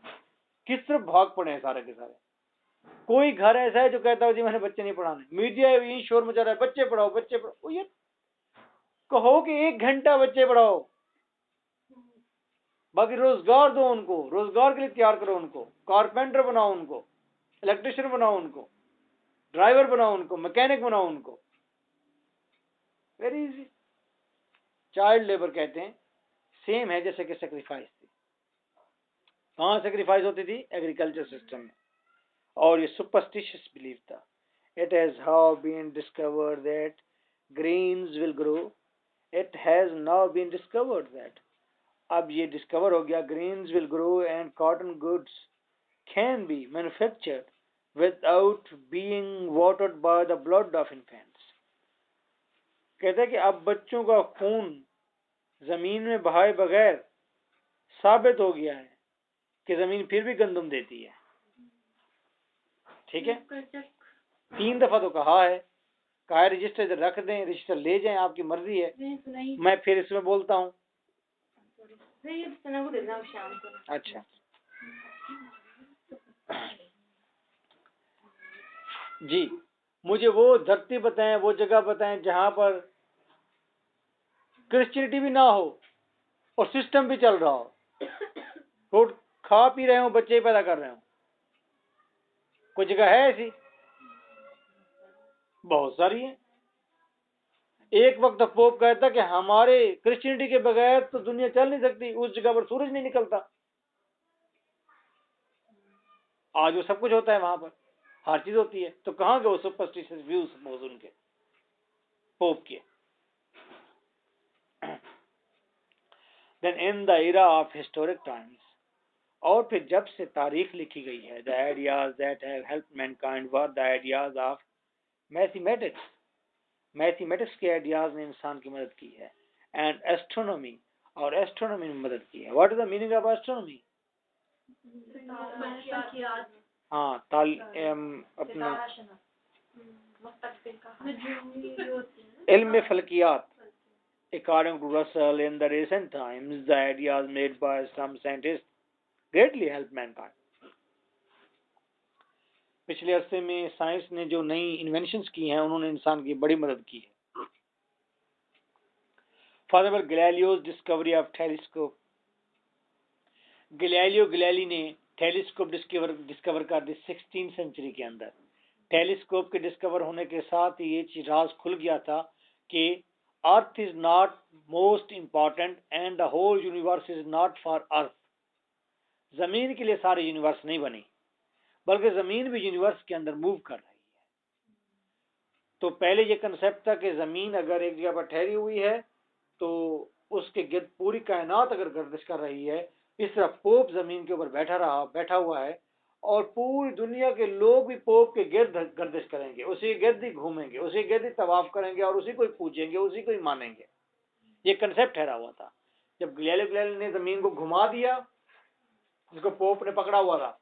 किस तरफ भाग पड़े हैं सारे के सारे। कोई घर ऐसा है जो कहता हो जी मैंने बच्चे नहीं पढ़ाने, मीडिया यही शोर मचा रहा है, बच्चे पढ़ाओ बच्चे पढ़ाओ। ये कहो कि 1 घंटा बच्चे पढ़ाओ, बाकी रोजगार दो उनको, रोजगार के लिए तैयार करो उनको, कारपेंटर बनाओ उनको, इलेक्ट्रिशियन बनाओ उनको, ड्राइवर बनाओ उनको, मैकेनिक बनाओ उनको। Very easy. चाइल्ड लेबर कहते हैं सेम है जैसे कि सेक्रीफाइस थी। कहाँ सेक्रीफाइस होती थी? एग्रीकल्चर सिस्टम में। और ये सुपरस्टिशियस बिलीफ था। It has how been discovered that grains will grow, it has now been discovered that, अब ये डिस्कवर हो गया, grains will grow and cotton goods can be manufactured without being watered by the blood of infants. कहते हैं कि अब बच्चों का खून जमीन में बहाए बगैर साबित हो गया है कि जमीन फिर भी गंदम देती है। ठीक है, 3 दफा तो कहा है रजिस्टर इधर रख दें, रजिस्टर ले जाएं, आपकी मर्जी है। मैं फिर इसमें बोलता हूँ। अच्छा, जी मुझे वो धरती बताएं, वो जगह बताएं जहां पर क्रिश्चियनिटी भी ना हो और सिस्टम भी चल रहा हो, रोड खा पी रहे हो, बच्चे पैदा कर रहे हो। कोई जगह है ऐसी? बहुत सारी है। एक वक्त पोप कहता कि हमारे क्रिश्चियनिटी के बगैर तो दुनिया चल नहीं सकती, उस जगह पर सूरज नहीं निकलता। आज वो सब कुछ होता है, वहां पर हर चीज होती है। तो कहां गए वो सुपरस्टिशियस व्यूज मौजूद उनके पोप के? Then in the era of historic times, और फिर जब से तारीख लिखी गई है, the ideas that have helped mankind were the ideas of mathematics. Mathematics के आइडियाज ने इंसान की मदद की है, एंड एस्ट्रोनॉमी, और एस्ट्रोनॉमी में मदद की है। What is the meaning of astronomy? हाँ, अपना इल्म फलकियात। According to Russell, in the recent times, the ideas made by some scientists greatly helped mankind. पिछले अरसे में साइंस ने जो नई इन्वेंशंस की हैं, उन्होंने इंसान की बड़ी मदद की है। For example, Galileo's discovery of telescope. Galileo Galilei ने टेलीस्कोप डिस्कवर कर दी 16th सेंचुरी के अंदर। टेलीस्कोप के डिस्कवर होने के साथ ही ये राज खुल गया था कि earth is not most important and the whole universe is not for earth. जमीन के लिए सारे यूनिवर्स नहीं बनी, बल्कि जमीन भी यूनिवर्स के अंदर मूव कर रही है। तो पहले ये कंसेप्ट था कि जमीन अगर एक जगह पर ठहरी हुई है तो उसके गिर्द पूरी कायनात अगर गर्दिश कर रही है, इस तरह पोप जमीन के ऊपर बैठा हुआ है, और पूरी दुनिया के लोग भी पोप के गिर्द गर्दिश करेंगे, उसी के गिर्द ही घूमेंगे, उसी के गिर्द ही तवाफ करेंगे और उसी को ही पूजेंगे, उसी को ही मानेंगे। ये कंसेप्ट ठहरा हुआ था। जब गैलीलियो गैलीली ने जमीन को घुमा दिया, जिसको पोप ने पकड़ा हुआ था,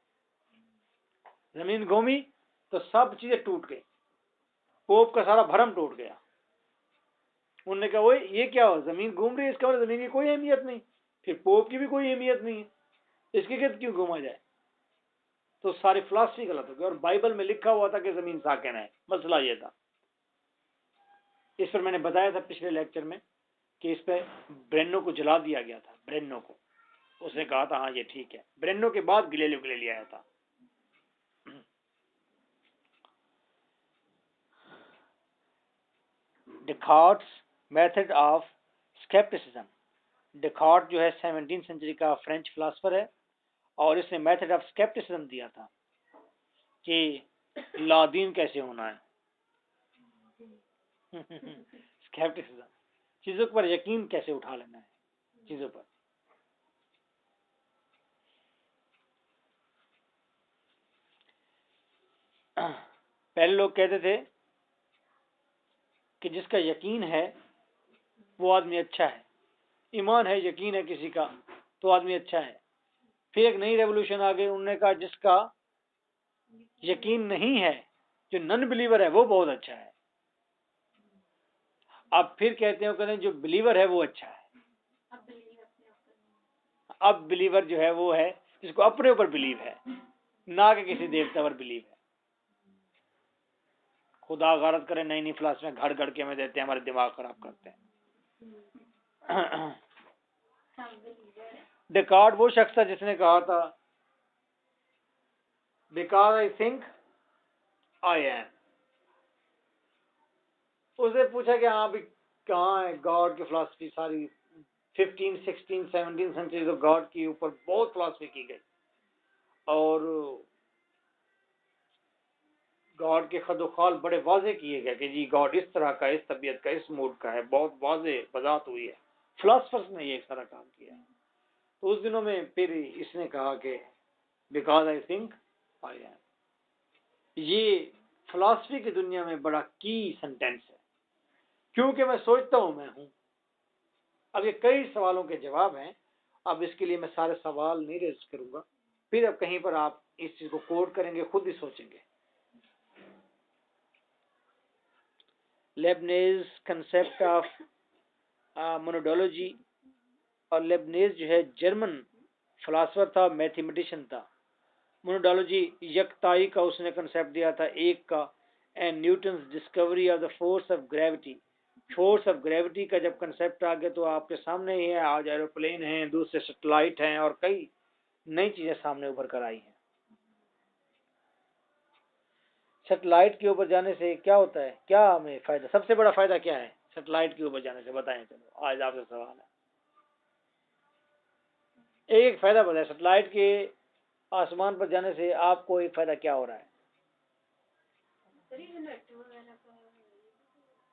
जमीन घूमी तो सब चीजें टूट गई, पोप का सारा भरम टूट गया। उन्होंने कहा वही ये क्या हो, जमीन घूम रही है, इसका मतलब जमीन की कोई अहमियत नहीं, फिर पोप की भी कोई अहमियत नहीं है, इसके गिर्द क्यों घूमा जाए। तो सारी फिलॉसफी गलत हो गई। और बाइबल में लिखा हुआ था कि जमीन साकिन है, मसला ये था। इस पर मैंने बताया था पिछले लेक्चर में कि इस पर ब्रेनो को जला दिया गया था। ब्रेनो को, उसने कहा था हाँ ये ठीक है। ब्रेनो के बाद गैलीलियो गैलीली आया था। डेकार्ट्स मेथड ऑफ स्केप्टिसिज्म। डेकार्ट जो है 17वीं सेंचुरी का फ्रेंच फिलोसोफर है, और इसने मेथड ऑफ स्केप्टिसिज्म दिया था कि लादीन कैसे होना है। स्केप्टिसिज्म, चीजों पर यकीन कैसे उठा लेना है, चीजों पर। पहले लोग कहते थे कि जिसका यकीन है वो आदमी अच्छा है, ईमान है, यकीन है किसी का तो आदमी अच्छा है। फिर एक नई रेवोल्यूशन आ गई, उन्होंने कहा जिसका यकीन नहीं है, जो नॉन बिलीवर है, वो बहुत अच्छा है। अब फिर कहते हैं जो बिलीवर है वो अच्छा है। अब बिलीवर जो है वो है जिसको अपने ऊपर बिलीव है, ना कि किसी देवता पर बिलीव है। खुदा गारत करे नई नई फिलॉसफी में घड़ के हमें देते हैं, हमारे दिमाग खराब करते हैं। डेकार्ट वो शख्स था जिसने कहा था because I think I am. उसने पूछा कि हाँ भी कहाँ है गॉड की फिलॉसफी। सारी 15, 16, 17 सेंचुरी तो गॉड के ऊपर बहुत फिलॉसफी की गई, और गॉड के खदोखाल बड़े वाजे किए गए कि जी गॉड इस तरह का, इस तबीयत का, इस मूड का है, बहुत वाजे वजात हुई है। फिलोसफर्स ने ये सारा काम किया। तो उस दिनों में फिर इसने कहा कि because I think I am. ये फिलॉसफी की दुनिया में बड़ा की सेंटेंस है, क्योंकि मैं सोचता हूं मैं हूं। अब ये कई सवालों के जवाब हैं। अब इसके लिए मैं सारे सवाल नहीं रेज करूंगा, फिर अब कहीं पर आप इस चीज को कोड करेंगे, खुद ही सोचेंगे। लेबनेज कंसेप्ट ऑफ मोनोडोलॉजी, और लेबनेज जो है जर्मन फिलोसोफर था, मैथमेटिशियन था। मोनोडोलॉजी यकताई का उसने कंसेप्ट दिया था, एक का। And Newton's discovery of the force of gravity. Force of gravity का जब कंसेप्ट आ गया तो आपके सामने ही है, आज एरोप्लेन हैं, दूसरे सैटेलाइट हैं, और कई नई चीजें सामने उभर कर आई हैं। सैटेलाइट के ऊपर जाने से क्या होता है, क्या हमें फायदा, सबसे बड़ा फायदा क्या है सैटेलाइट के ऊपर जाने से, बताएं। चलो आज आपसे सवाल है, एक फायदा बताएं। सैटेलाइट के आसमान पर जाने से आपको एक फायदा क्या हो रहा है?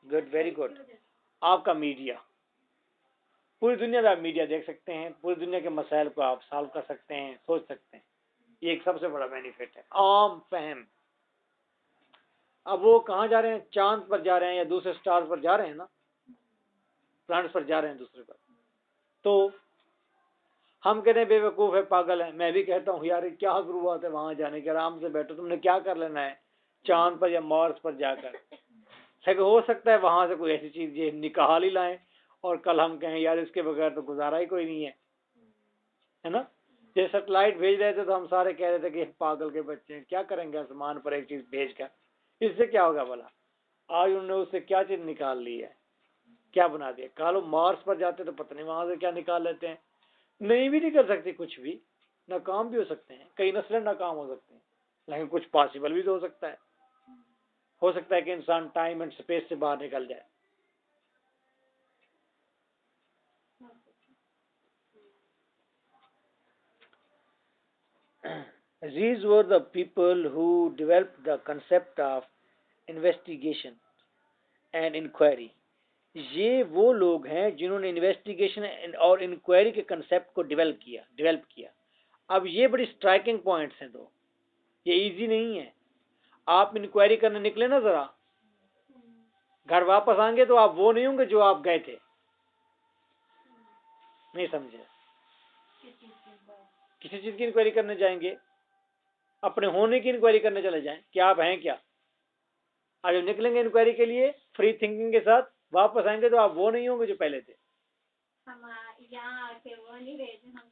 Good, very good. आपका मीडिया, पूरी दुनिया में आप मीडिया देख सकते हैं, पूरी दुनिया के मसाइल को आप सॉल्व कर सकते हैं, सोच सकते हैं। ये एक सबसे बड़ा बेनिफिट है, आम फहम। अब वो कहाँ जा रहे हैं, चांद पर जा रहे हैं या दूसरे स्टार पर जा रहे हैं ना, प्लैनेट्स पर जा रहे हैं दूसरे पर। तो हम कहते हैं बेवकूफ़ है, पागल है। मैं भी कहता हूँ यार क्या जरूरत है वहां जाने की, आराम से बैठो, तुमने क्या कर लेना है चांद पर या मार्स पर जाकर। हो सकता है वहां से कोई ऐसी चीज ये निकाल ही लाएं, और कल हम कहें यार इसके बगैर तो गुजारा ही कोई नहीं है ना। जैसे सैटेलाइट भेज रहे थे तो हम सारे कह रहे थे कि पागल के बच्चे हैं, क्या करेंगे आसमान पर एक चीज भेज कर, इससे क्या होगा भला। आज उन्होंने उससे क्या चीज निकाल ली है, क्या बना दिया। कल मार्स पर जाते तो पता नहीं वहां से क्या निकाल लेते हैं। नहीं भी नहीं कर सकते कुछ भी, नाकाम भी हो सकते हैं, कई नस्लें नाकाम हो सकते हैं, लेकिन कुछ पॉसिबल भी तो हो सकता है। हो सकता है कि इंसान टाइम एंड स्पेस से बाहर निकल जाए। These were the people who developed the concept of investigation and inquiry. ये वो लोग हैं जिन्होंने इन्वेस्टिगेशन और इंक्वायरी के कंसेप्ट को डेवलप किया। अब ये बड़ी स्ट्राइकिंग पॉइंट्स हैं, तो ये इजी नहीं है। आप इंक्वायरी करने निकले ना, जरा घर वापस आएंगे तो आप वो नहीं होंगे जो आप गए थे। नहीं समझे? किसी चीज की इंक्वायरी करने जाएंगे, अपने होने की इंक्वायरी करने चले जाएं कि आप हैं क्या। आज जब निकलेंगे इंक्वायरी के लिए फ्री थिंकिंग के साथ, वापस आएंगे तो आप वो नहीं होंगे जो पहले थे। हम यहाँ आके वो नहीं रहे थे हम।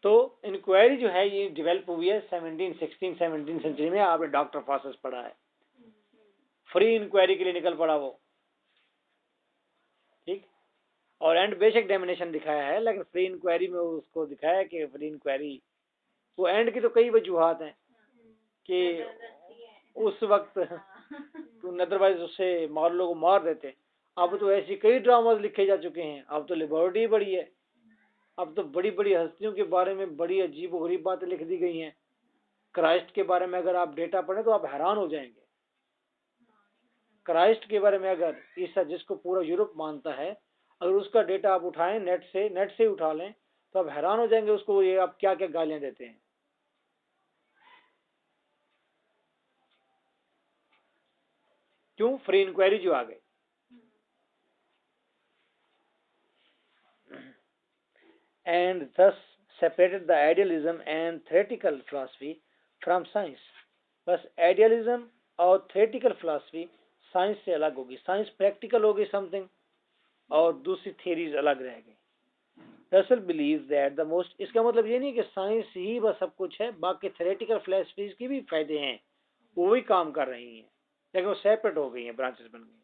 तो इंक्वायरी जो है ये डेवलप हुई है 17 सेंचुरी में। आपने डॉक्टर फॉसेस पढ़ा है, फ्री इंक्वायरी के लिए निकल पड़ा वो, ठीक। और एंड बेसिक डेमिनेशन दिखाया है, लेकिन फ्री इंक्वायरी में उसको दिखाया कि फ्री इंक्वायरी वो एंड की तो कई वजूहात हैं कि उस वक्त तो अदरवाइज उससे लोगों को मार देते। अब तो ऐसी कई ड्रामाज लिखे जा चुके हैं, अब तो लिबर्टी बड़ी है, अब तो बड़ी बड़ी हस्तियों के बारे में बड़ी अजीब व गरीब बातें लिख दी गई हैं। क्राइस्ट के बारे में अगर आप डेटा पढ़ें तो आप हैरान हो जाएंगे। क्राइस्ट के बारे में अगर ईसा, जिसको पूरा यूरोप मानता है, अगर उसका डेटा आप उठाएं नेट से उठा लें तो आप हैरान हो जाएंगे उसको ये आप क्या क्या गालियां देते हैं। क्यों? फ्री इंक्वायरी जो आ गई। And thus separated the idealism and theoretical philosophy from science। बस आइडियलिज्म और theoretical philosophy साइंस से अलग होगी। साइंस प्रैक्टिकल होगी समथिंग, और दूसरी थियरीज अलग रह गई। Russell believe that the most, इसका मतलब ये नहीं कि साइंस ही बस सब कुछ है, बाकी थ्योरेटिकल फिलॉसफीज की भी फायदे हैं, वो भी काम कर रही हैं, लेकिन वो सेपरेट हो गई हैं, ब्रांचेस बन गई।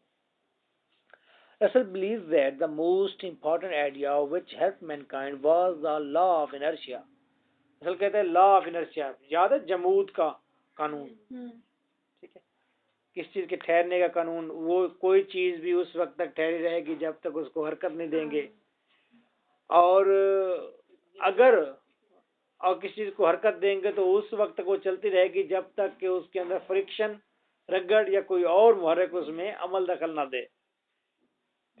Russell believes that the most important idea which helped mankind was the law of inertia। Russell कहते हैं लॉ ऑफ इनर्शिया, याद है जमूद का कानून, ठीक है, किस चीज के ठहरने का कानून। वो कोई चीज भी उस वक्त तक ठहरी रहेगी जब तक उसको हरकत नहीं देंगे, और अगर और किसी चीज को हरकत देंगे तो उस वक्त तक वो चलती रहेगी जब तक कि उसके अंदर फ्रिक्शन, रगड़ या कोई और मुहर्रिक उसमें अमल दखल ना दे,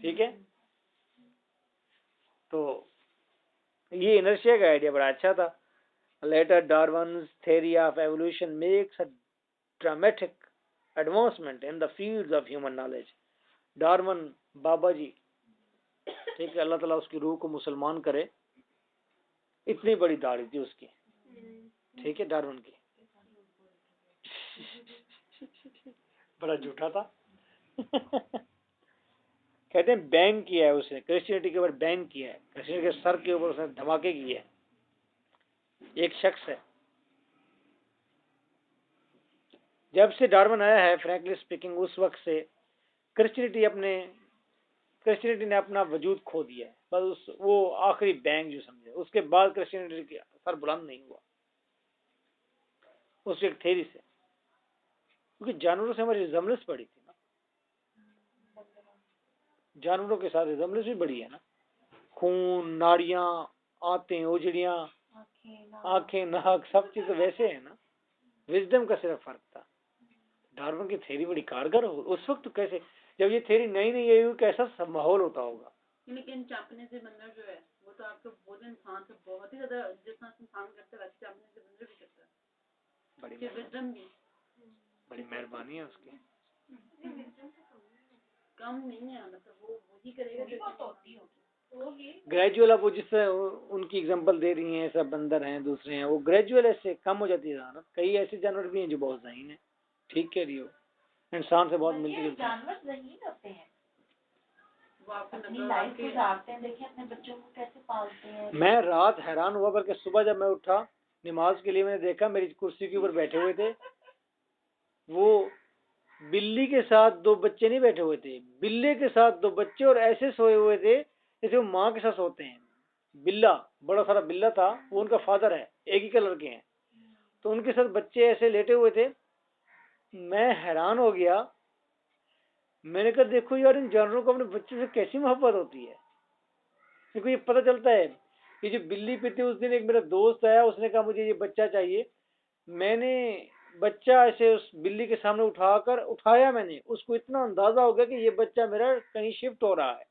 ठीक है। तो ये इनर्शिया का आइडिया बड़ा अच्छा था। Later Darwin's theory of evolution makes a dramatic advancement in the fields of human knowledge. Darwin बाबा जी, ठीक है, अल्लाह ताला उसकी रूह को मुसलमान करे, इतनी बड़ी दाढ़ी थी उसकी, ठीक है, डार्विन की, बड़ा झूठा था। कहते हैं बैंग किया है उसने, क्रिश्चियनिटी के ऊपर बैंग किया है, क्रिश्चियनिटी के सर के ऊपर उसने धमाके किए हैं। एक शख्स है, जब से डार्विन आया है फ्रैंकली स्पीकिंग उस वक्त से क्रिश्चियनिटी ने अपना वजूद खो दिया है। बस वो आखिरी बैंग जो समझे, उसके बाद क्रिश्चियनिटी का सर बुलंद नहीं हुआ उस एक थ्योरी से, क्योंकि जानवरों से हमारी रिजम्बलेंस बड़ी थी ना, जानवरों के साथ रिजम्बलेंस भी बड़ी है ना, खून, नाड़ियां, आंतें, ओजड़ियां, आंखें, नाक, सब चीज तो वैसे है ना, विजडम का सिर्फ फर्क था। डार्विन की थ्योरी बड़ी कारगर हो उस वक्त। तो कैसे, जब ये थ्योरी नई नई आई हुई, कैसा सब माहौल होता होगा। लेकिन चापने से बंदर जो है वो तो आपको बहुत इंसान से बहुत ही ज्यादा, जितना इंसान करता है वैसे चापने से बंदर भी करता है। बड़ी मेहरबानी है उसकी, कम नहीं है, मतलब वो वही करेगा जो होती होगी ग्रेजुअल। अब वो जिससे उनकी एग्जांपल दे रही हैं, सब बंदर हैं, दूसरे हैं, वो ग्रेजुअल ऐसे कम हो जाती है जानवर। कई ऐसे जानवर भी हैं जो बहुत ज़हीन है, ठीक कह रही हो, इंसान से बहुत मिलते जुलते हैं। जानवर ज़हीन होते हैं, वो आपको अपनी लाइफ गुजारते हैं, देखिए अपने बच्चों को कैसे पालते हैं। मैं रात हैरान हुआ, बल्कि सुबह जब मैं उठा नमाज के लिए, मैंने देखा मेरी कुर्सी के ऊपर बैठे हुए थे, वो बिल्ली के साथ दो बच्चे नहीं बैठे हुए थे, बिल्ले के साथ दो बच्चे, और ऐसे सोए हुए थे जैसे वो माँ के साथ सोते हैं। बिल्ला, बड़ा सारा बिल्ला था, वो उनका फादर है, एक ही कलर के हैं, तो उनके साथ बच्चे ऐसे लेटे हुए थे। मैं हैरान हो गया, मैंने कहा देखो यार, इन जानवरों को अपने बच्चे से कैसी मोहब्बत होती है। देखो ये पता चलता है, ये जो बिल्ली पीती, उस दिन एक मेरा दोस्त आया, उसने कहा मुझे ये बच्चा चाहिए। मैंने बच्चा ऐसे उस बिल्ली के सामने उठाया मैंने, उसको इतना अंदाजा हो गया कि ये बच्चा मेरा कहीं शिफ्ट हो रहा है।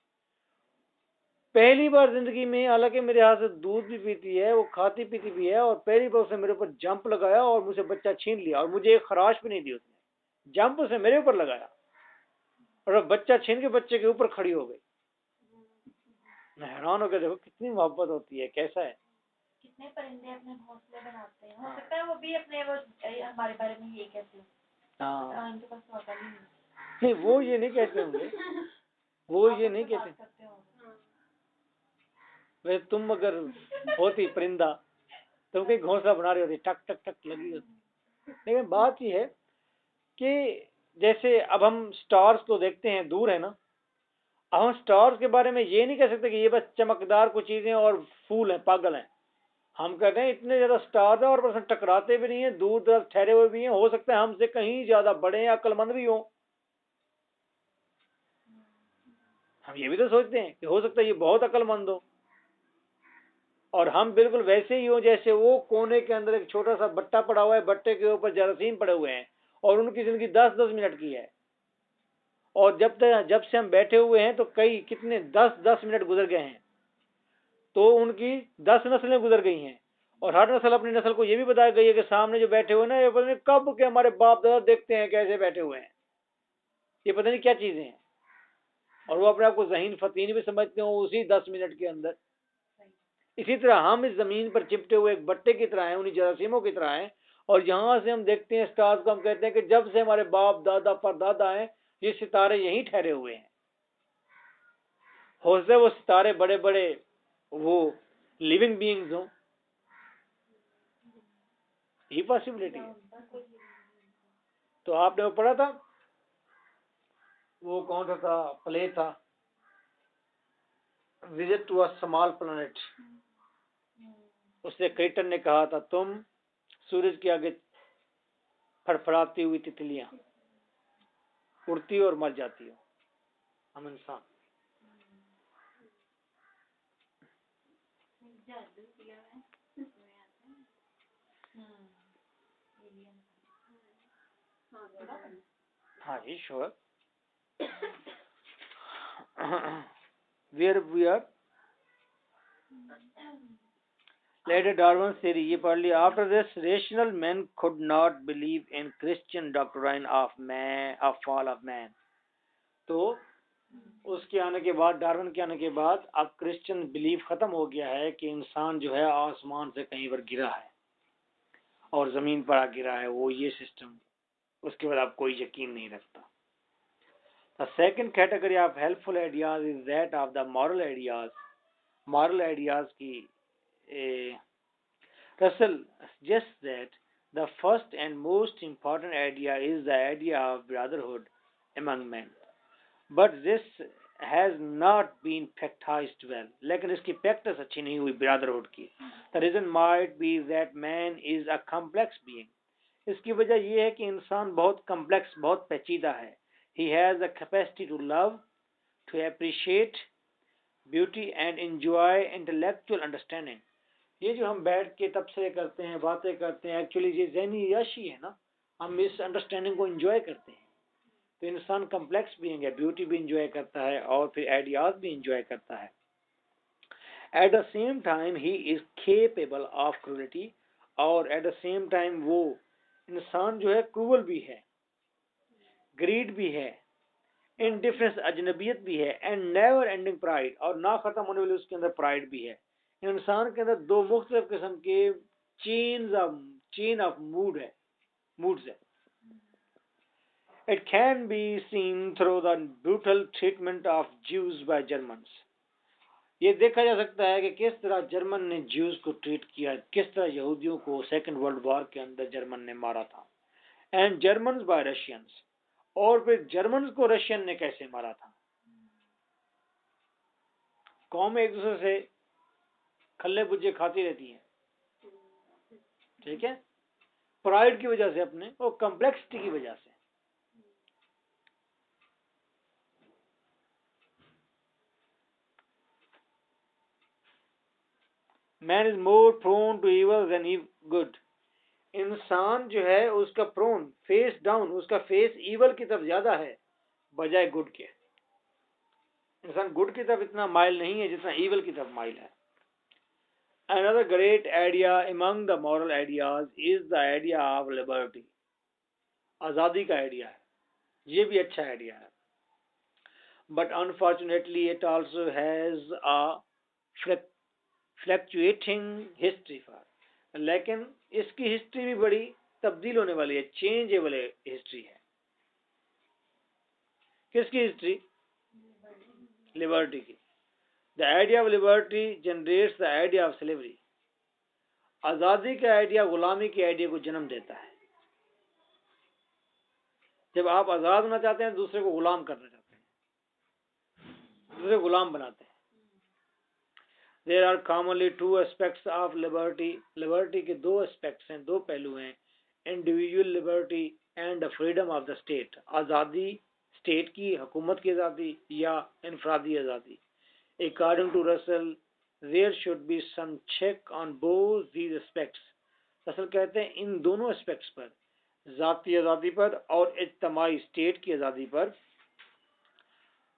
पहली बार जिंदगी में, हालांकि मेरे हाथ से दूध भी पीती है, वो खाती पीती भी है, और पहली बार उसने मेरे ऊपर जंप लगाया और मुझसे बच्चा छीन लिया, और मुझे एक खराश भी नहीं दी उसने। जंप उसने मेरे ऊपर लगाया और अब बच्चा छीन के बच्चे के ऊपर खड़ी हो गई। मैं हैरान हो गया, देखो कितनी मोहब्बत होती है, कैसा है। कितने परिंदे अपने घोंसले बनाते हैं, हो सकता है वो भी अपने वो हमारे बारे में यही कहते हो। हाँ, इनके पास तो अकल ही नहीं। नहीं वो ये नहीं कहते होंगे, वो ये नहीं कहते। करते होंगे। वैसे तुम अगर होती परिंदा, तुम कहीं घोंसला बना रही होती, टक टक टक लगी होती। लेकिन बात यह है कि जैसे अब हम स्टार्स को देखते हैं, दूर है ना, अब हम स्टार्स के बारे में ये नहीं कह सकते कि ये बस चमकदार कुछ चीजें और फूल हैं, पागल हैं। हम कहते हैं इतने ज्यादा स्टार्स हैं और बस टकराते भी नहीं है, दूर दराज ठहरे हुए भी हैं, हो सकता है हमसे कहीं ज्यादा बड़े या अक्लमंद भी हों। हम ये भी तो सोचते हैं कि हो सकता है ये बहुत अक्लमंद हो, और हम बिल्कुल वैसे ही हो जैसे वो कोने के अंदर एक छोटा सा बट्टा पड़ा हुआ है, बट्टे के ऊपर जरासीम पड़े हुए हैं, और उनकी जिंदगी 10-10 मिनट की है, और जब से हम बैठे हुए हैं तो कई कितने 10-10 मिनट गुजर गए हैं, तो उनकी 10 नस्लें गुजर गई हैं, और हर नस्ल अपनी नस्ल को ये भी बताई गई है कि सामने जो बैठे हुए ना, ये पता नहीं कब के हमारे बाप दादा देखते हैं कैसे बैठे हुए हैं, ये पता नहीं क्या चीजें हैं, और वो अपने आप को ज़हीन फतीन भी समझते हो उसी 10 मिनट के अंदर। इसी तरह हम इस जमीन पर चिपटे हुए एक बट्टे की तरह हैं, उन्हीं जरासीमों की तरह हैं, और यहां से हम देखते हैं स्टार्स को, हम कहते हैं कि जब से हमारे बाप दादा परदादा हैं ये सितारे यहीं ठहरे हुए हैं। हो सकता है वो सितारे बड़े बड़े वो लिविंग बीइंग्स हों, ये पॉसिबिलिटी है। तो आपने वो पढ़ा था, वो कौन सा था प्ले था, visit to a small planet, उससे क्रिएटर ने कहा था तुम सूरज के आगे फड़फड़ाती हुई तितलियां, उड़ती हो और मर जाती हो, हम इंसान। जादू किया है उसमें आता है। हाँ जी sure. Where we are Later Darwin's theory, ये पढ़ लिया। After this, rational men could not believe in Christian doctrine of man, of fall of man. तो उसके आने के बाद, डार्विन के आने के बाद, अब क्रिश्चियन बिलीफ खत्म हो गया है कि इंसान जो है आसमान से कहीं पर गिरा है और जमीन पर आ गिरा है, वो ये सिस्टम, उसके बाद आप कोई यकीन नहीं रखता। The second category of helpful ideas is that of the moral ideas. Moral ideas की Russell suggests that the first and most important idea is the idea of brotherhood among men. But this has not been practiced well. लेकिन इसकी practice अच्छी नहीं हुई brotherhood की. The reason might be that man is a complex being. इसकी वजह यह है कि इंसान बहुत complex, बहुत पेचीदा है. He has the capacity to love, to appreciate beauty and enjoy intellectual understanding. ये जो हम बैठ के तबसरे करते हैं, बातें करते हैं, एक्चुअली ये ज़हनी यशी है ना, हम इस अंडरस्टैंडिंग को एंजॉय करते हैं। तो इंसान कम्प्लेक्स बीइंग है, ब्यूटी भी एंजॉय करता है और फिर आइडियाज भी एंजॉय करता है। At the same time he is capable of cruelty, और एट द सेम टाइम वो इंसान जो है क्रूअल भी है, ग्रीड भी है, इनडिफरेंस अजनबियत भी है, एंड नेवर एंडिंग प्राइड, और ना खत्म होने वाली उसके अंदर प्राइड भी है। इंसान के अंदर दो मुख्तलिफ किस्म के चेन ऑफ मूड्स है। It can be seen through the brutal treatment of Jews by Germans. ये देखा जा सकता है कि किस तरह जर्मन ने ज्यूज को ट्रीट किया, किस तरह यहूदियों को सेकेंड वर्ल्ड वॉर के अंदर जर्मन ने मारा था। एंड जर्मन्स बाय रशियंस, और फिर जर्मन्स को रशियन ने कैसे मारा था। कौमें एक दूसरे से खल्ले बुज्जे खाती रहती हैं, ठीक है, प्राइड की वजह से, अपने और कम्प्लेक्सिटी की वजह से। Man is more prone to evil than good. इंसान जो है उसका प्रोन फेस डाउन, उसका फेस ईवल की तरफ ज्यादा है बजाय गुड के। इंसान गुड की तरफ इतना माइल नहीं है जितना ईवल की तरफ माइल है। Another great idea among the moral ideas is the idea of liberty. आजादी का आइडिया है, ये भी अच्छा आइडिया है। But unfortunately it also has a fluctuating history for, लेकिन इसकी हिस्ट्री भी बड़ी तब्दील होने वाली है, चेंजेबल हिस्ट्री है। किसकी हिस्ट्री? लिबर्टी की। The idea of liberty generates the idea of slavery. आजादी का आइडिया गुलामी के आइडिया को जन्म देता है। जब आप आजाद होना चाहते हैं, दूसरे को गुलाम करना चाहते हैं, दूसरे को गुलाम बनाते हैं। There are commonly two aspects of liberty. Liberty के दो aspects हैं, दो पहलू हैं, individual liberty and the freedom of the state. आजादी स्टेट की, हुकूमत की आजादी या इनफरादी आजादी। According to Russell, there should be some check on both these aspects. Russell कहते हैं इन दोनों एस्पेक्ट्स पर, जाती आज़ादी पर और इज्तमाई स्टेट की आज़ादी पर,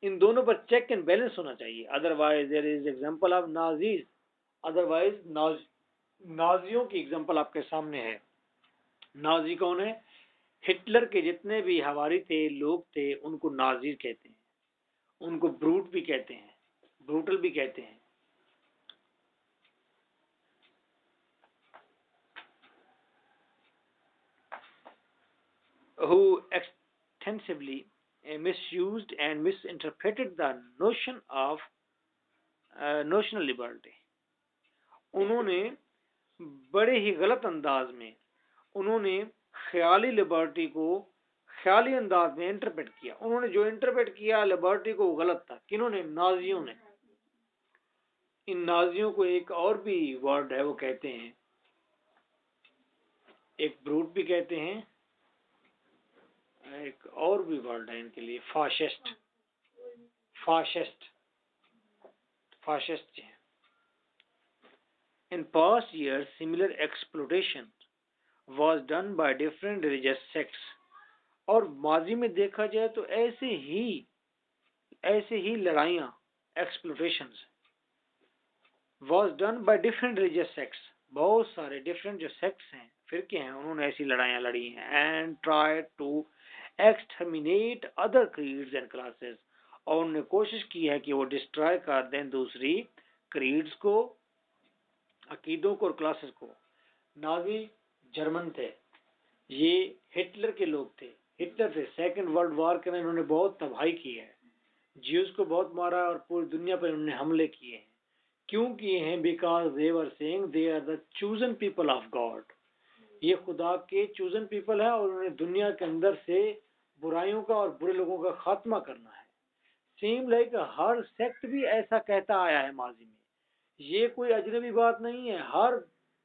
इन दोनों पर चेक एंड बैलेंस होना चाहिए। Otherwise there is example of Nazis, otherwise नाजियों की एग्जांपल आपके सामने है। नाजी कौन है? हिटलर के जितने भी हवारी थे, लोग थे, उनको नाजी कहते हैं, उनको ब्रूट भी कहते हैं, ब्रूटल भी कहते हैं। who extensively misused and misinterpreted the notion of notional liberty. उन्होंने बड़े ही गलत अंदाज में उन्होंने ख्याली लिबर्टी को ख्याली अंदाज में इंटरप्रेट किया। उन्होंने जो इंटरप्रेट किया लिबर्टी को, वो गलत था। किन्होंने? नाजियों ने। इन नाजियों को एक और भी वर्ड है, वो कहते हैं, एक ब्रूट भी कहते हैं, एक और भी वर्ड है इनके लिए, फाशिस्ट। फाशिस्ट फाशिस्ट है। In past years, similar exploitation was done by different religious sects. और माजी में देखा जाए तो ऐसे ही लड़ाइयाँ, exploitations was done by different religious sects. बहुत सारे डिफरेंट जो सेक्ट्स हैं, फिरके हैं, उन्होंने ऐसी लड़ाइयाँ लड़ी हैं। and tried to exterminate other creeds and classes. और उन्होंने कोशिश की है कि वो डिस्ट्रॉय कर दें दूसरी क्रीड्स को, अकीदों को और क्लासेस को। नाजी जर्मन थे, ये हिटलर के लोग थे, हिटलर थे। सेकेंड वर्ल्ड वॉर के इन्होंने बहुत तबाही की है, ज्यूज को बहुत मारा और पूरी दुनिया पर इन्होंने हमले किए हैं। क्यों किए हैं? Because they were saying they are the chosen people of God. ये खुदा के चूजन पीपल है और उन्हें दुनिया के अंदर से बुराइयों का और बुरे लोगों का खात्मा करना है। सेम लाइक हर सेक्ट भी ऐसा कहता आया है माजी में, ये कोई अजनबी बात नहीं है। हर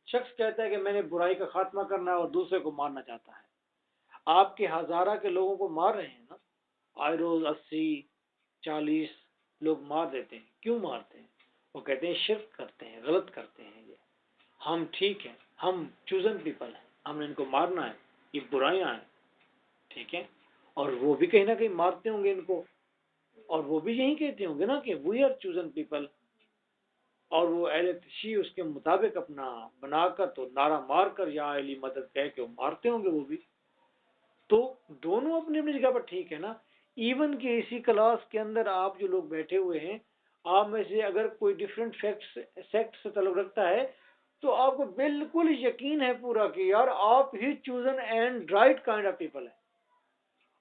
शख्स कहता है कि मैंने बुराई का खात्मा करना है और दूसरे को मारना चाहता है। आपके हजारा के लोगों को मार रहे हैं ना, आए रोज 80-40 लोग मार देते हैं। क्यों मारते हैं? वो कहते हैं शिर्क करते हैं, गलत करते हैं, ये हम ठीक हैं, हम चूजन पीपल हैं, हमने इनको मारना है, ये बुराइयां हैं, ठीक है। और वो भी कहीं ना कहीं मारते होंगे इनको, और वो भी यही कहते होंगे ना कि वी आर चूजन पीपल, और वो अहले उसके मुताबिक अपना बनाकर तो नारा मारकर या अली मदद कह के वो मारते होंगे वो भी। तो दोनों अपनी अपनी जगह पर ठीक है ना। इवन के इसी क्लास के अंदर आप जो लोग बैठे हुए हैं, आप में से अगर कोई डिफरेंट सेक्ट से ताल्लुक रखता है तो आपको बिल्कुल यकीन है पूरा कि यार आप ही chosen and right kind of people है,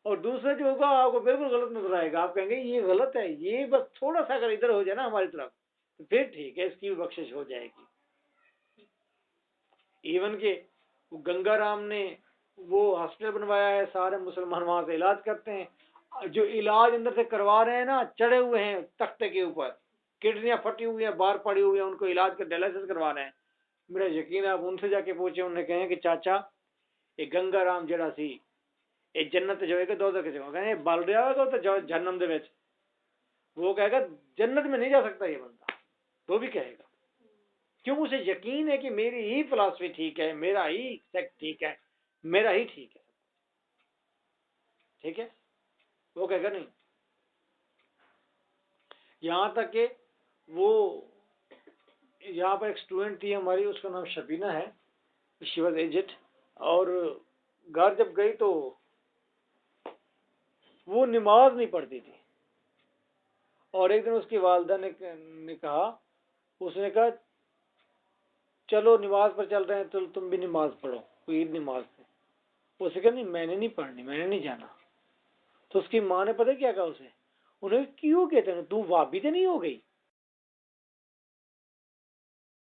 और दूसरा जो होगा आपको बिल्कुल गलत नजर आएगा। आप कहेंगे ये गलत है, ये बस थोड़ा सा अगर इधर हो जाए ना हमारी तरफ तो फिर ठीक है, इसकी भी बख्शिश हो जाएगी। इवन के गंगाराम ने वो हॉस्पिटल बनवाया है, सारे मुसलमान वहां से इलाज करते हैं। जो इलाज अंदर से करवा रहे हैं ना, चढ़े हुए हैं तख्ते के ऊपर, किडनियां फटी हुई हैं, बाहर पड़ी हुई हैं, उनको इलाज कर डायलिसिस करवा रहे हैं। मेरा यकीन है आप उनसे जाके पूछे, उन्होंने कहे कि चाचा ये गंगाराम जड़ा सी ये जन्नत जो है दो कहे बल रहा होगा तो जहन्नम दे विच, वो कहेगा जन्नत में नहीं जा सकता ये बंदा, वो भी कहेगा। क्यों? उसे यकीन है कि मेरी ही फिलॉसफी ठीक है, मेरा ही सेक्ट ठीक है, मेरा ही ठीक है। ठीक है, वो कहेगा नहीं। यहां तक कि वो, यहाँ पर एक स्टूडेंट थी हमारी, उसका नाम शबीना है, शी वॉज एजेड, और घर जब गई तो वो नमाज नहीं पढ़ती थी। और एक दिन उसकी वालदा ने कहा, उसने कहा चलो नमाज पर चल रहे हैं तो तुम भी नमाज पढ़ो, कोई ईद नमाज पे। उसने कहा नहीं मैंने नहीं पढ़नी, मैंने नहीं जाना। तो उसकी माँ ने पता क्या कहा उसे, उन्हें क्यों कहते हैं तू वाबी तो नहीं हो गई?